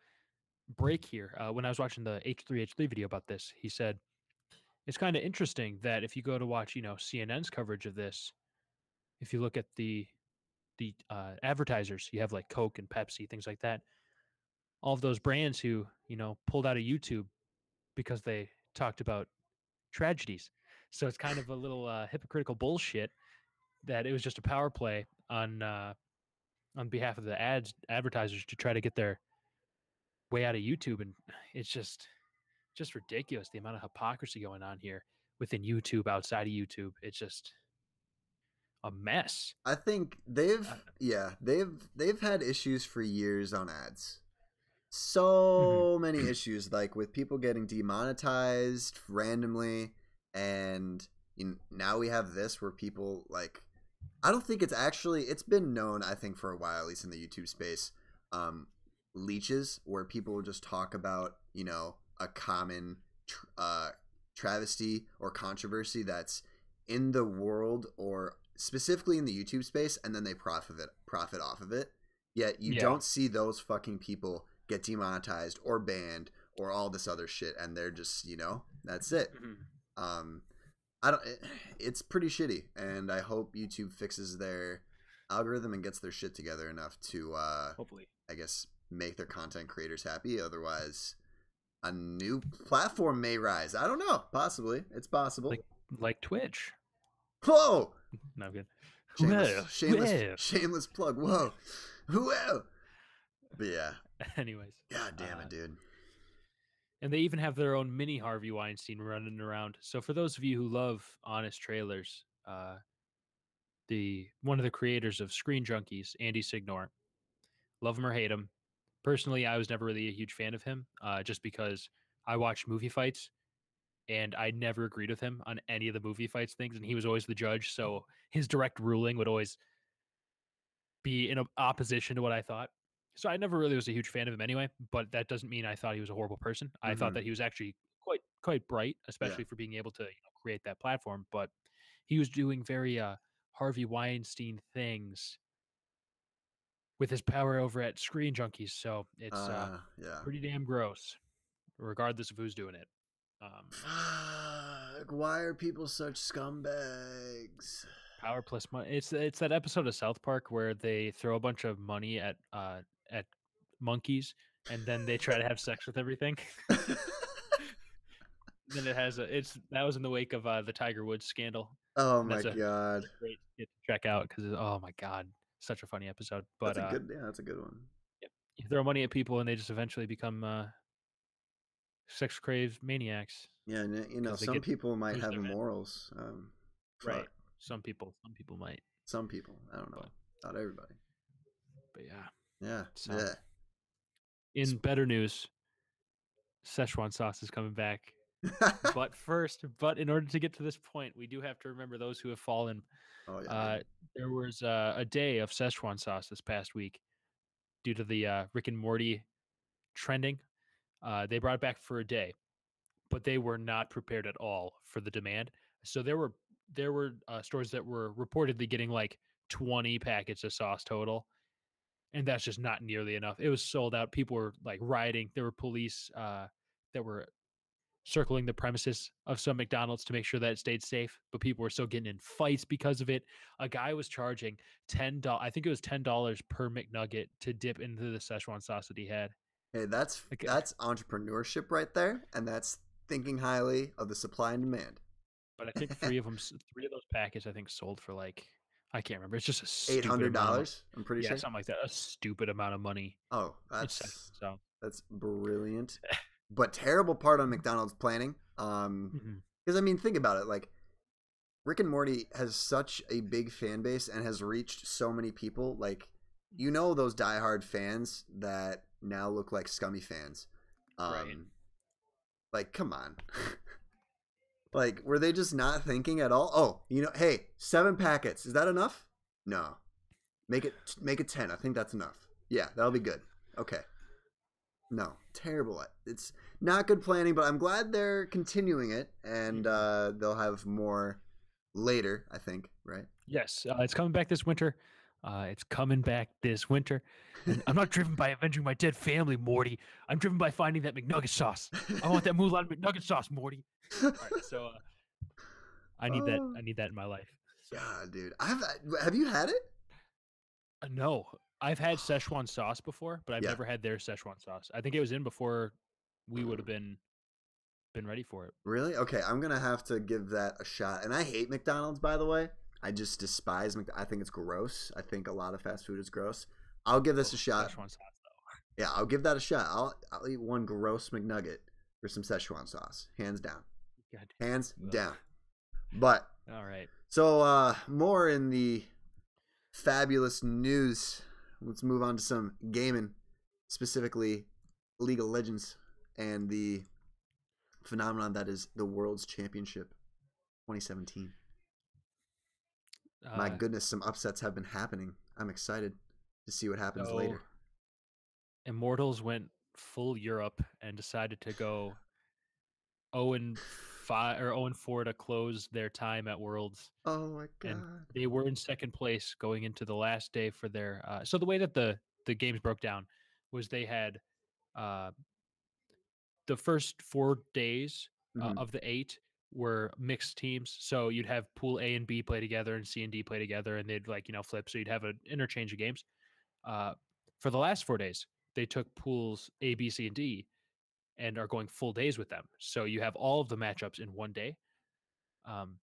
break here. When I was watching the H3H3 video about this, he said it's kind of interesting that if you go to watch, CNN's coverage of this, if you look at the advertisers, you have like Coke and Pepsi, things like that. All of those brands who pulled out of YouTube because they talked about tragedies. So it's kind of a little hypocritical bullshit that it was just a power play on behalf of the advertisers to try to get their way out of YouTube, and it's just ridiculous the amount of hypocrisy going on here within YouTube, outside of YouTube. It's just a mess. I think they've had issues for years on ads. So many issues, like with people getting demonetized randomly, and now we have this where people like, I don't think it's been known, I think, for a while, at least in the YouTube space, leeches, where people will just talk about a common travesty or controversy that's in the world or specifically in the YouTube space, and then they profit off of it. Yet you don't see those fucking people get demonetized or banned or all this other shit, and they're just that's it. It's pretty shitty, and I hope YouTube fixes their algorithm and gets their shit together enough to hopefully, I guess, make their content creators happy. Otherwise, a new platform may rise. I don't know. Possibly. It's possible. Like Twitch. Whoa! No good. Shameless plug. Whoa. But yeah. Anyways. God damn it, dude. And they even have their own mini Harvey Weinstein running around. So for those of you who love honest trailers, one of the creators of Screen Junkies, Andy Signor, love him or hate him. Personally, I was never really a huge fan of him, just because I watched movie fights and I never agreed with him on any of the movie fights things, and he was always the judge, so his direct ruling would always be in opposition to what I thought. So I never really was a huge fan of him anyway, but that doesn't mean I thought he was a horrible person. I thought that he was actually quite bright, especially for being able to create that platform, but he was doing very Harvey Weinstein things with his power over at Screen Junkies, so it's pretty damn gross, regardless of who's doing it. Why are people such scumbags? Power plus money. It's that episode of South Park where they throw a bunch of money at monkeys, and then they try to have sex with everything. Then that was in the wake of the Tiger Woods scandal. Oh my god! Great to check out because oh my god, such a funny episode. But that's a good one. Yep. You throw money at people and they just eventually become sex craved maniacs. Yeah, and some people might have morals. Right. Some people might. Some people, I don't know. Not everybody. But yeah. So, in better news, Szechuan sauce is coming back. But in order to get to this point, we do have to remember those who have fallen. Oh yeah. There was a day of Szechuan sauce this past week due to the Rick and Morty trending. They brought it back for a day, but they were not prepared at all for the demand. So there were stores that were reportedly getting like 20 packets of sauce total, and that's just not nearly enough. It was sold out. People were like rioting. There were police that were circling the premises of some McDonald's to make sure that it stayed safe, but people were still getting in fights because of it. A guy was charging $10. I think it was $10 per McNugget to dip into the Szechuan sauce that he had. Hey, that's entrepreneurship right there, and that's thinking highly of the supply and demand. But I think three of those packets, I think, sold for like, I can't remember. It's just a stupid $800. I'm pretty sure. Something like that. A stupid amount of money. Oh, that's That's brilliant. But terrible part on McDonald's planning. Because I mean, think about it. Like, Rick and Morty has such a big fan base and has reached so many people. Like, you know, those diehard fans that now look like scummy fans. Right. Like, come on. Like, were they just not thinking at all? Oh, you know, hey, 7 packets. Is that enough? No. Make it 10. I think that's enough. Yeah, that'll be good. Okay. No, terrible. It's not good planning, but I'm glad they're continuing it, and they'll have more later, I think, right? Yes, it's coming back this winter. It's coming back this winter. And I'm not driven by avenging my dead family, Morty. I'm driven by finding that McNugget sauce. I want that Mulan McNugget sauce, Morty. All right, so I need that. I need that in my life. So. God, dude, have you had it? No, I've had Szechuan sauce before, but I've never had their Szechuan sauce. I think it was in before we would have been ready for it. Really? Okay, I'm gonna have to give that a shot. And I hate McDonald's, by the way. I just despise McDonald's. I think it's gross. I think a lot of fast food is gross. I'll give this a shot. Szechuan sauce, though. Yeah, I'll give that a shot. I'll eat one gross McNugget for some Szechuan sauce, hands down. Hands down. But all right. So more in the fabulous news. Let's move on to some gaming, specifically League of Legends and the phenomenon that is the World's Championship 2017. My goodness, some upsets have been happening. I'm excited to see what happens later. Immortals went full Europe and decided to go 0-5 or 0-4 to close their time at Worlds. Oh my god! And they were in second place going into the last day for their. So the way that the games broke down was they had the first 4 days of the 8 were mixed teams. So you'd have Pool A and B play together and C and D play together, and they'd flip. So you'd have an interchange of games. For the last 4 days, they took pools A, B, C, and D, and are going full days with them. So you have all of the matchups in one day. And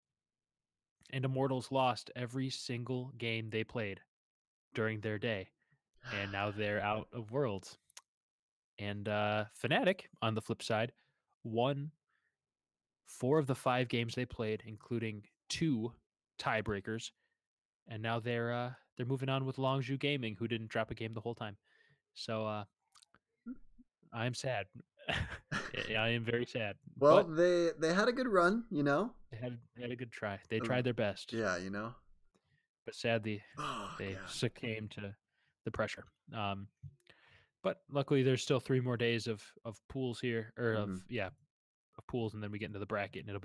Immortals lost every single game they played during their day, and now they're out of Worlds. And Fnatic, on the flip side, won 4 of the 5 games they played, including 2 tiebreakers, and now they're moving on with Longzhu Gaming, who didn't drop a game the whole time. So I'm sad. I am very sad. Well, they had a good run, you know. They had a good try. They tried their best. Yeah, you know. But sadly, they succumbed to the pressure. But luckily, there's still 3 more days of pools here, or of pools, and then we get into the bracket, and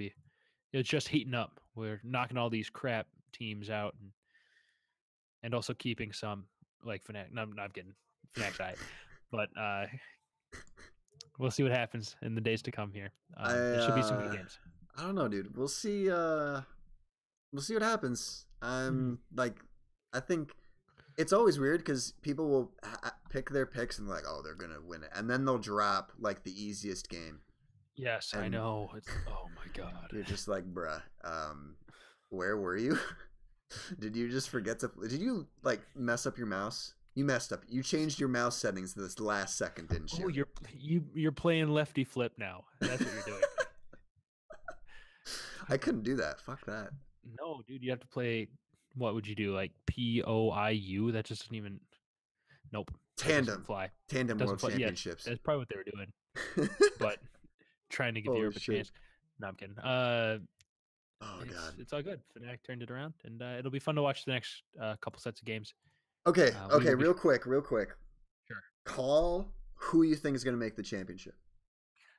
it's just heating up. We're knocking all these crap teams out, and also keeping some like Fnatic. No, I'm not getting Fnatic's eye, but we'll see what happens in the days to come here. There should be some good games. I don't know, dude. We'll see. We'll see what happens. I think it's always weird because people will pick their picks and like, oh, they're gonna win it, and then they'll drop like the easiest game. Yes, I know. Oh my god. You're just like, bruh. Where were you? Did you just forget to? Did you like mess up your mouse? You messed up. You changed your mouse settings this last second, didn't you? Oh, you're playing lefty flip now. That's what you're doing. I couldn't do that. Fuck that. No, dude, you have to play. What would you do? Like POIU? That just doesn't even. Nope. Tandem. Fly. Tandem World Championships. Yeah, that's probably what they were doing. But trying to give Europe a chance. No, I'm kidding. Oh god, it's all good. Fnatic turned it around, and it'll be fun to watch the next couple sets of games. Okay, real quick. Sure. Call who you think is going to make the championship.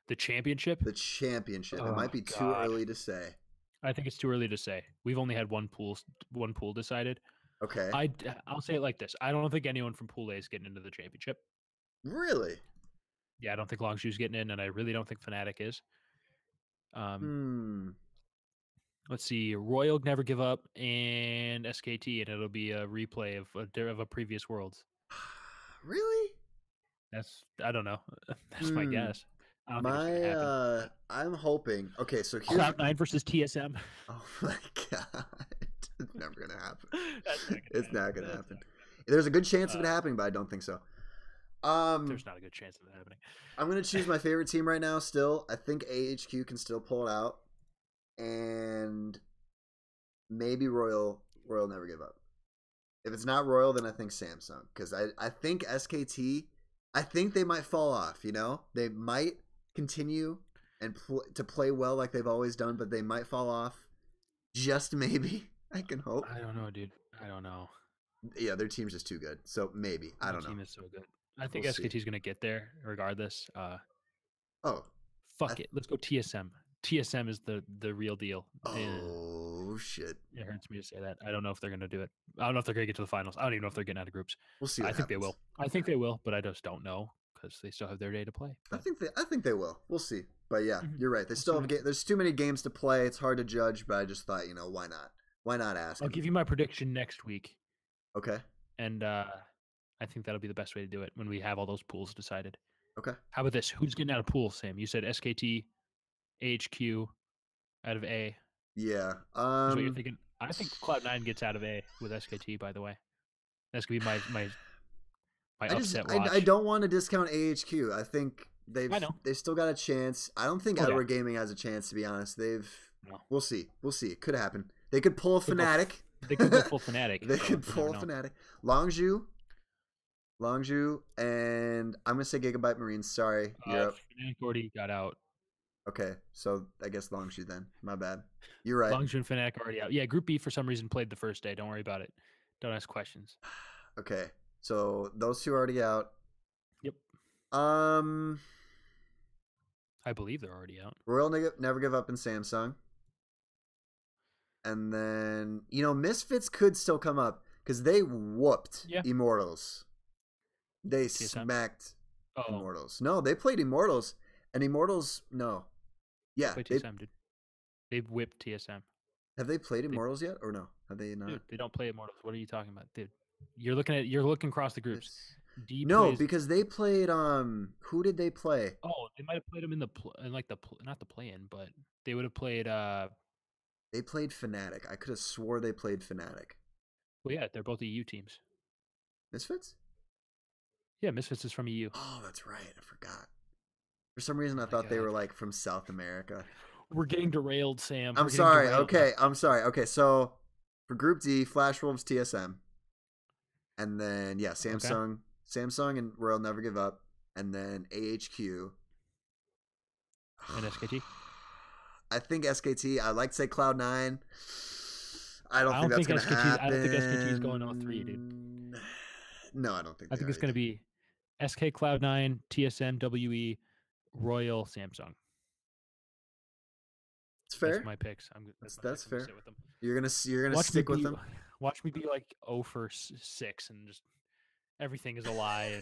The championship? The championship. It might be too early to say. I think it's too early to say. We've only had one pool decided. Okay. I'll say it like this. I don't think anyone from Pool A is getting into the championship. Really? Yeah, I don't think Longzhu's getting in, and I really don't think Fnatic is. Let's see. Royal Never Give Up and SKT, and it'll be a replay of a previous Worlds. Really? I don't know. That's my guess. I don't think it's gonna happen. I'm hoping. Okay, so here's Cloud9 versus TSM. Oh my god, it's never gonna happen. It's not gonna happen. There's a good chance of it happening, but I don't think so. Um, There's not a good chance of that happening. I'm gonna choose my favorite team right now. Still, I think AHQ can still pull it out, and maybe Royal never give up. If it's not Royal, then I think Samsung, because I think SKT, I think they might fall off. You know, they might continue and to play well like they've always done, but they might fall off. Just maybe. I can hope. I don't know, dude. I don't know. Yeah, their team's just too good. So maybe. I Their don't know. team is so good. I We'll think see. SKT is gonna get there regardless. Oh. Fuck it. Let's go TSM. TSM is the real deal. Oh shit. It hurts me to say that. I don't know if they're gonna do it. I don't know if they're gonna get to the finals. I don't even know if they're getting out of groups. We'll see I what think they happens. will. I think they will, but I just don't know because they still have their day to play. But I think they will. We'll see. But yeah, you're right. They We'll still have there's too many games to play. It's hard to judge, but I just thought, why not? Why not ask? I'll give you my prediction next week, Okay. and I think that'll be the best way to do it when we have all those pools decided. Okay. How about this? Who's getting out of pool, Sam? You said SKT, AHQ out of A. Yeah. Is what you're thinking? I think Cloud9 gets out of A with SKT. By the way, that's gonna be my upset watch. I don't want to discount AHQ. I think they've still got a chance. I don't think Edward Gaming has a chance, to be honest. We'll see. We'll see. It could happen. They could pull a Fnatic. They could go full Fnatic. They could pull a Fnatic. Longzhu, and I'm gonna say Gigabyte Marines. Sorry, you're up. Fnatic already got out. Okay, so I guess Longzhu then. My bad. You're right. Longzhu and Fnatic already out. Yeah, Group B for some reason played the first day. Don't worry about it. Don't ask questions. Okay, so those two are already out. Yep. I believe they're already out. Royal never give up in Samsung. And then, Misfits could still come up because they whooped Immortals. They smacked Immortals. No, they played Immortals. And Immortals, no. Yeah. They played TSM, dude. They whipped TSM. Have they played Immortals yet or no? Have they not? Dude, they don't play Immortals. What are you talking about, dude? You're looking across the groups. Because they played who did they play? Oh, they might have played them in not the play-in, but they would have played they played Fnatic. I could have swore they played Fnatic. Well, yeah, they're both EU teams. Misfits? Yeah, Misfits is from EU. Oh, that's right. I forgot. For some reason, I thought they were like from South America. We're getting derailed, Sam. I'm sorry. Okay, I'm sorry. Okay, so for Group D, Flash Wolves, TSM, and then Samsung and Royal Never Give Up, and then AHQ and SKT. I think SKT. I'd like to say Cloud9. I don't think that's going to happen. I don't think SKT is going 0-3, dude. No, I don't think. I think it's going to be SK Cloud9, TSM, WE, Royal, Samsung. It's fair. That's my picks. That's fair. Sit with them. You're gonna stick with them. Watch me be like 0-6 and just everything is a lie.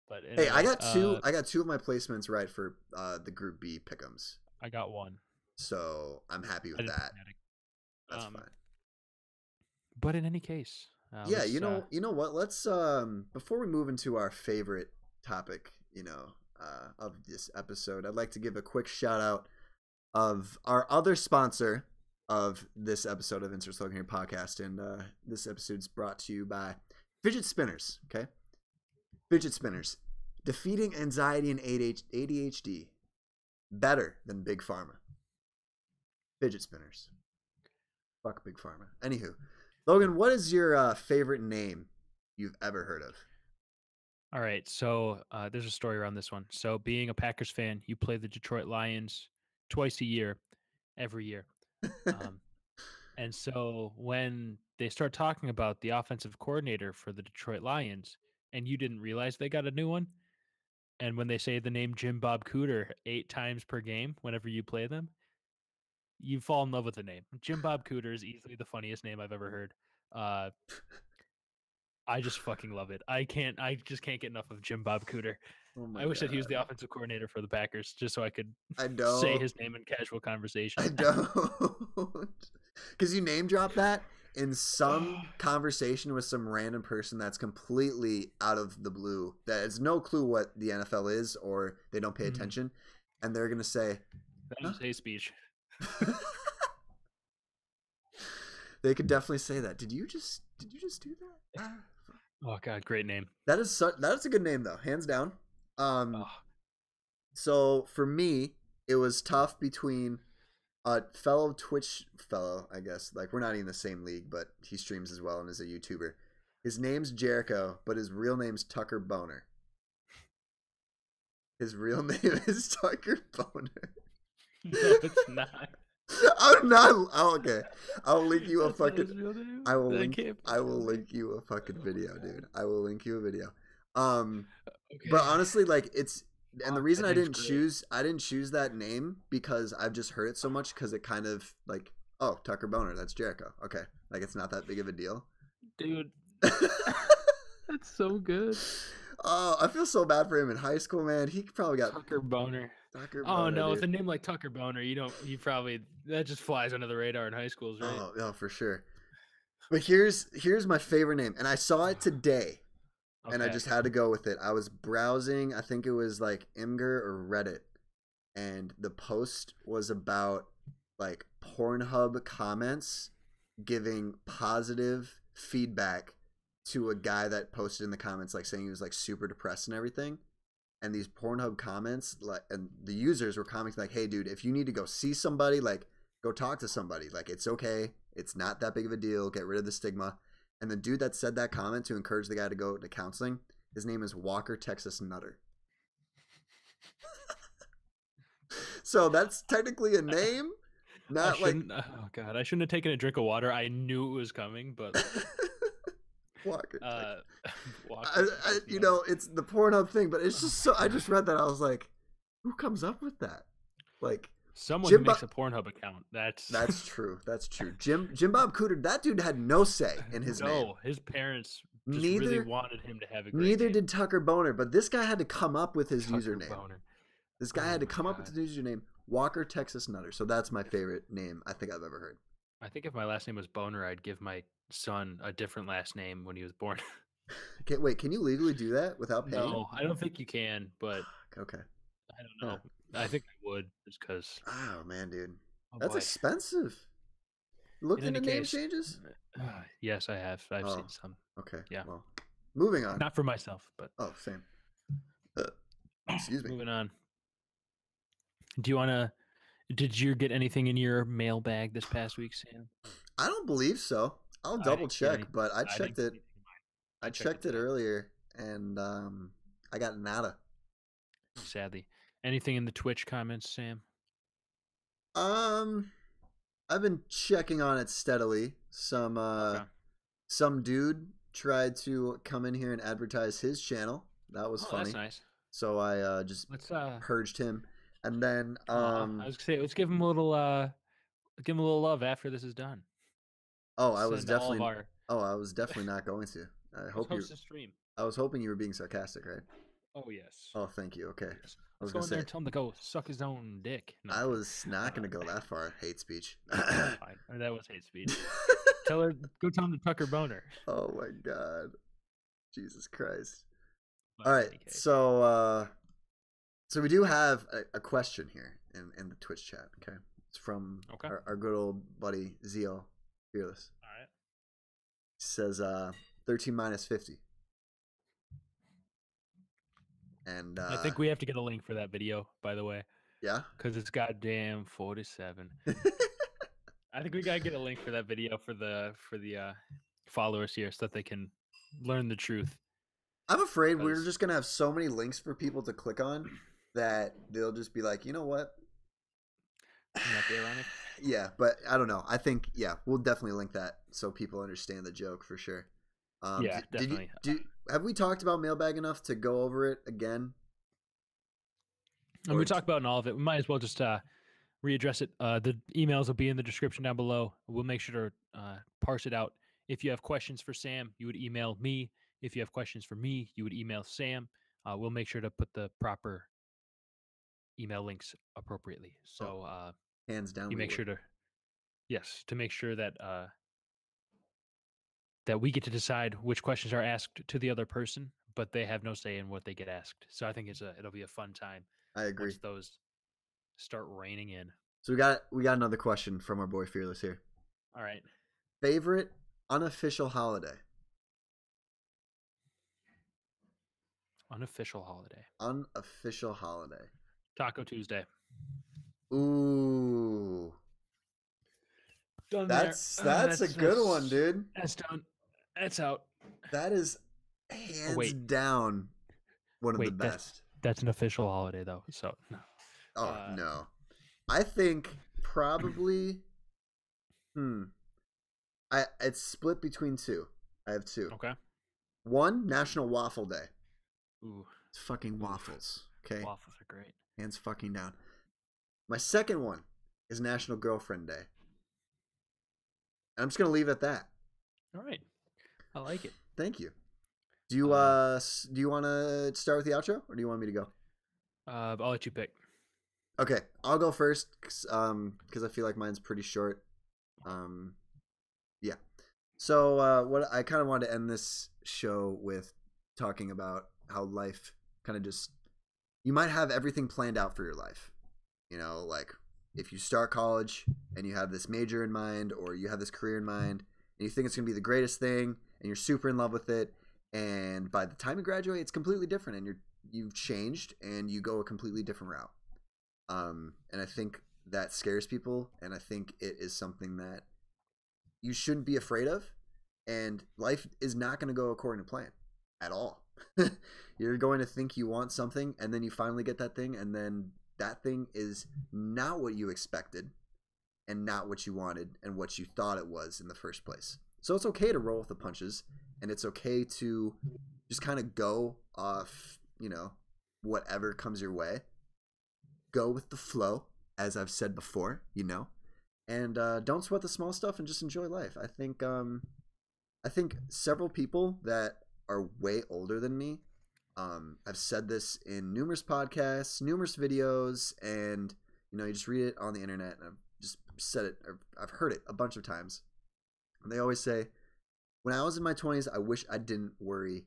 But anyway, hey, I got two. I got two of my placements right for the Group B pick'ems. I got one, so I'm happy with that. That's fine. But in any case, yeah, you know what? Let's before we move into our favorite topic, of this episode, I'd like to give a quick shout out of our other sponsor of this episode of Insert Slogan Here podcast, and this episode's brought to you by Fidget Spinners. Okay, Fidget Spinners, defeating anxiety and ADHD better than Big Pharma. Fidget Spinners. Fuck Big Pharma. Anywho, Logan, what is your favorite name you've ever heard of? All right, so there's a story around this one. So being a Packers fan, you play the Detroit Lions twice a year, every year. And so when they start talking about the offensive coordinator for the Detroit Lions, and you didn't realize they got a new one, and when they say the name Jim Bob Cooter 8 times per game whenever you play them, you fall in love with the name. Jim Bob Cooter is easily the funniest name I've ever heard. I just fucking love it. I just can't get enough of Jim Bob Cooter. Oh I wish that he was the offensive coordinator for the Packers, just so I could don't say his name in casual conversation. I don't. Because you name drop that in some conversation with some random person that's completely out of the blue, that has no clue what the NFL is, or they don't pay attention, and they're going to say, that is hate speech. They could definitely say that. Did you just do that? Oh God, great name. That's a good name though, hands down. Um, Oh, so for me, it was tough between a fellow Twitch fellow, I guess. Like we're not in the same league, but he streams as well and is a YouTuber. His name's Jericho, but his real name's Tucker Boner. His real name is Tucker Boner. no, it's not. I'm not. Oh, okay. I'll link you a That's not fucking. his real name. I will That link. can't be I his will real name. link you a fucking video, dude. I will link you a video. Um, but Okay. honestly, like it's, and the Fuck, reason that name's great. I didn't choose that name because I've just heard it so much because it kind of like, oh, Tucker Boner, that's Jericho. Okay, like it's not that big of a deal. Dude, that's so good. Oh, I feel so bad for him in high school, man. He probably got Tucker Boner. Tucker Oh Boner, no, with dude. a name like Tucker Boner, you probably that just flies under the radar in high schools, right? Oh, yeah, for sure. But here's my favorite name, and I saw it today, and I Okay. just had to go with it. I was browsing, I think it was like Imgur or Reddit, and the post was about like Pornhub comments giving positive feedback to a guy that posted in the comments like saying he was like super depressed and everything. And these Pornhub comments, like, and the users were commenting like, "Hey, dude, if you need to go see somebody, like, go talk to somebody. Like, it's okay. It's not that big of a deal. Get rid of the stigma." And the dude that said that comment to encourage the guy to go to counseling, his name is Walker Texas Nutter. So that's technically a name, I not like shouldn't. Oh God, I shouldn't have taken a drink of water. I knew it was coming, but Walker Texas. uh, Walker Texas You Nutter. know, it's the Pornhub thing, but it's Oh just my so. I God. just read that. I was like, who comes up with that? Like, Someone who Jim. makes a Pornhub account. That's That's true. That's true. Jim Bob Cooter, that dude had no say in his name. no. His parents just really Neither wanted him to have a great neither name. did Tucker Boner, but this guy had to come up with his Tucker username. Boner. This guy Oh had to my come up with God. his username, Walker Texas Nutter. So that's my favorite name I think I've ever heard. I think if my last name was Boner, I'd give my son a different last name when he was born. Okay, wait, can you legally do that without paying him? No, I don't think you can, but Okay. I don't Huh. know. I think I would just because. Oh man, dude. Oh That's boy. expensive. In Looked any into name case, changes? yes, I have. I've Oh, seen some. okay. Yeah, Well, moving on. not for myself, but Oh, same. Uh, excuse me. moving on. Do you want to? Did you get anything in your mailbag this past week, Sam? I don't believe so. I'll I double didn't get check, anything. but I I didn't checked get it. anything in mine. I I checked it checked it today, earlier, and I got nada. sadly. Anything in the Twitch comments, Sam? Um, I've been checking on it steadily. Okay. Some dude tried to come in here and advertise his channel. That was Oh, that's funny. nice. So I just Let's purged him, and then I was gonna say let's give him a little give him a little love after this is done. oh, Let's send all of our I was definitely not going to. I let's hope you. host a stream. I was hoping you were being sarcastic, right? Oh yes. Oh, thank you. Okay, Yes. I Let's was go gonna in there say and tell him to go suck his own dick. No, I'm I kidding. was not gonna go that far. Hate speech. Fine. That was hate speech. Go tell him to Tucker Boner. Oh my god. Jesus Christ. But All in right. any case. So we do have a question here in the Twitch chat, okay? It's from Okay. our good old buddy Zio Fearless. All right. He says 13 minus 50. And I think we have to get a link for that video, by the way, yeah. because it's goddamn 47. I think we gotta get a link for that video for the followers here so that they can learn the truth. I'm afraid we're 'Cause- just gonna have so many links for people to click on that they'll just be like, you know what? Wouldn't that be ironic? Yeah, but I don't know. I think we'll definitely link that so people understand the joke for sure. Yeah, definitely. Have we talked about mailbag enough to go over it again? And we talked about all of it. We might as well just readdress it. The emails will be in the description down below. We'll make sure to parse it out. If you have questions for Sam, you would email me. If you have questions for me, you would email Sam. We'll make sure to put the proper email links appropriately. So Hands down. you make sure to make sure that that we get to decide which questions are asked to the other person, but they have no say in what they get asked. So I think it'll be a fun time I agree. once those start raining in. So we got another question from our boy Fearless here. All right. Favorite unofficial holiday? Unofficial holiday. Unofficial holiday. Taco Tuesday. Ooh. Done there. That's a good one, dude. That's done. That's out. That is Oh hands wait, down one of the wait. best. That's an official holiday though. So no. Oh Uh, no. I think probably it's split between two. I have two. okay. One, National Waffle Day. Ooh. It's fucking Oof. waffles. Okay? Waffles are great. Hands fucking down. My second one is National Girlfriend Day. And I'm just gonna leave it at that. All right. I like it. Thank you. Do you want to start with the outro, or do you want me to go? I'll let you pick. Okay, I'll go first because I feel like mine's pretty short. Yeah. So what I kind of wanted to end this show with talking about how life kind of just, you might have everything planned out for your life. You know, like if you start college and you have this major in mind, or you have this career in mind, and you think it's gonna be the greatest thing, and you're super in love with it, and by the time you graduate, it's completely different, and you've changed and you go a completely different route. And I think that scares people, and I think it is something that you shouldn't be afraid of. And life is not going to go according to plan at all. You're going to think you want something, and then you finally get that thing, and then that thing is not what you expected, and not what you wanted, and what you thought it was in the first place. So it's okay to roll with the punches, and it's okay to just kind of go off, whatever comes your way. Go with the flow, as I've said before, and don't sweat the small stuff and just enjoy life. I think several people that are way older than me have said this in numerous podcasts, numerous videos, and you just read it on the internet, and I've just said it, or I've heard it a bunch of times. And they always say, when I was in my 20s, I wish I didn't worry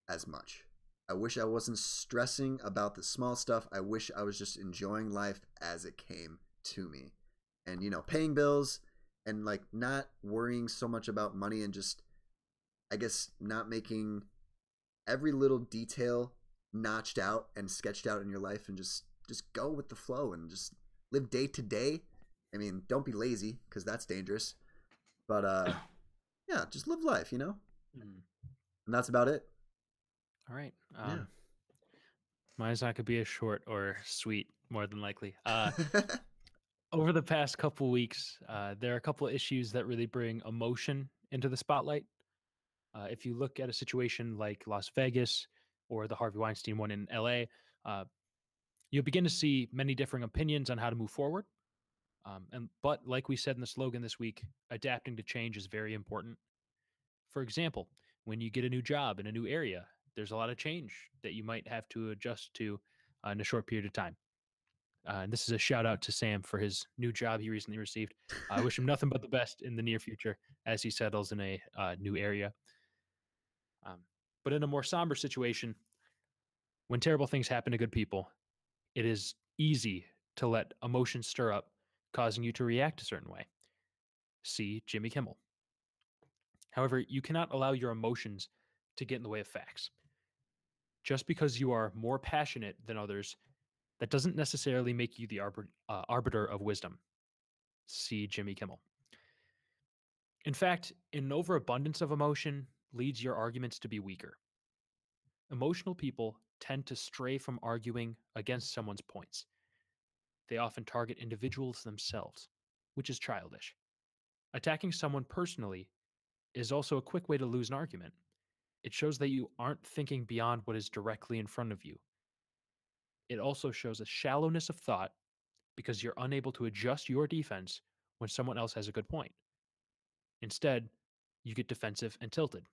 as much. I wish I wasn't stressing about the small stuff. I wish I was just enjoying life as it came to me. And, paying bills and like not worrying so much about money, and just, I guess, not making every little detail notched out and sketched out in your life, and just go with the flow and just live day to day. I mean, don't be lazy, because that's dangerous. But yeah, just live life, And that's about it. All right. Yeah. Mine's not gonna be as short or sweet, more than likely. Over the past couple weeks, there are a couple of issues that really bring emotion into the spotlight. If you look at a situation like Las Vegas or the Harvey Weinstein one in LA, uh, you'll begin to see many differing opinions on how to move forward. But like we said in the slogan this week, adapting to change is very important. For example, when you get a new job in a new area, there's a lot of change that you might have to adjust to in a short period of time. And this is a shout out to Sam for his new job he recently received. I wish him nothing but the best in the near future as he settles in a new area. But in a more somber situation, when terrible things happen to good people, it is easy to let emotions stir up, causing you to react a certain way. See Jimmy Kimmel. However, you cannot allow your emotions to get in the way of facts. Just because you are more passionate than others, that doesn't necessarily make you the arbiter of wisdom. See Jimmy Kimmel. In fact, an overabundance of emotion leads your arguments to be weaker. Emotional people tend to stray from arguing against someone's points. They often target individuals themselves, which is childish. Attacking someone personally is also a quick way to lose an argument. It shows that you aren't thinking beyond what is directly in front of you. It also shows a shallowness of thought because you're unable to adjust your defense when someone else has a good point. Instead, you get defensive and tilted.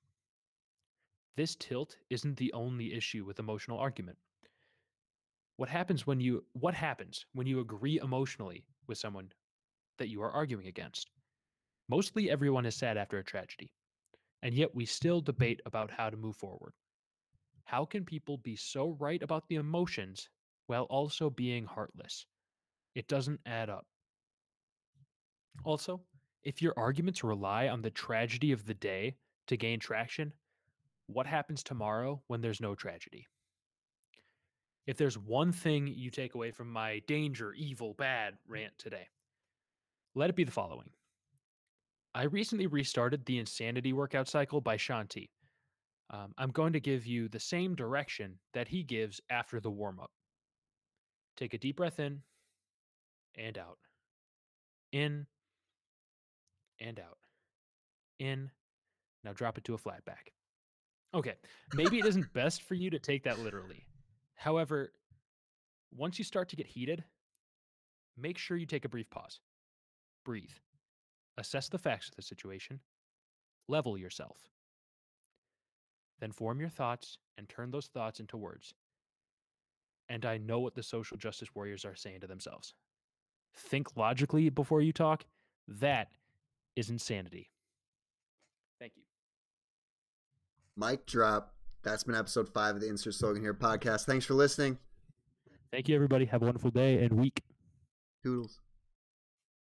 This tilt isn't the only issue with emotional argument. What happens when you agree emotionally with someone that you are arguing against? Mostly everyone is sad after a tragedy, and yet we still debate about how to move forward. How can people be so right about the emotions while also being heartless? It doesn't add up. Also, if your arguments rely on the tragedy of the day to gain traction, what happens tomorrow when there's no tragedy? If there's one thing you take away from my danger, evil, bad rant today, let it be the following. I recently restarted the Insanity workout cycle by Shanti. I'm going to give you the same direction that he gives after the warm up. Take a deep breath in and out. In and out. In. Now drop it to a flat back. Okay, maybe it isn't best for you to take that literally. However, once you start to get heated, make sure you take a brief pause. Breathe. Assess the facts of the situation. Level yourself. Then form your thoughts and turn those thoughts into words. And I know what the social justice warriors are saying to themselves. Think logically before you talk. That is insanity. Thank you. Mic drop. That's been episode 5 of the Insert Slogan Here podcast. Thanks for listening. Thank you, everybody. Have a wonderful day and week. Toodles.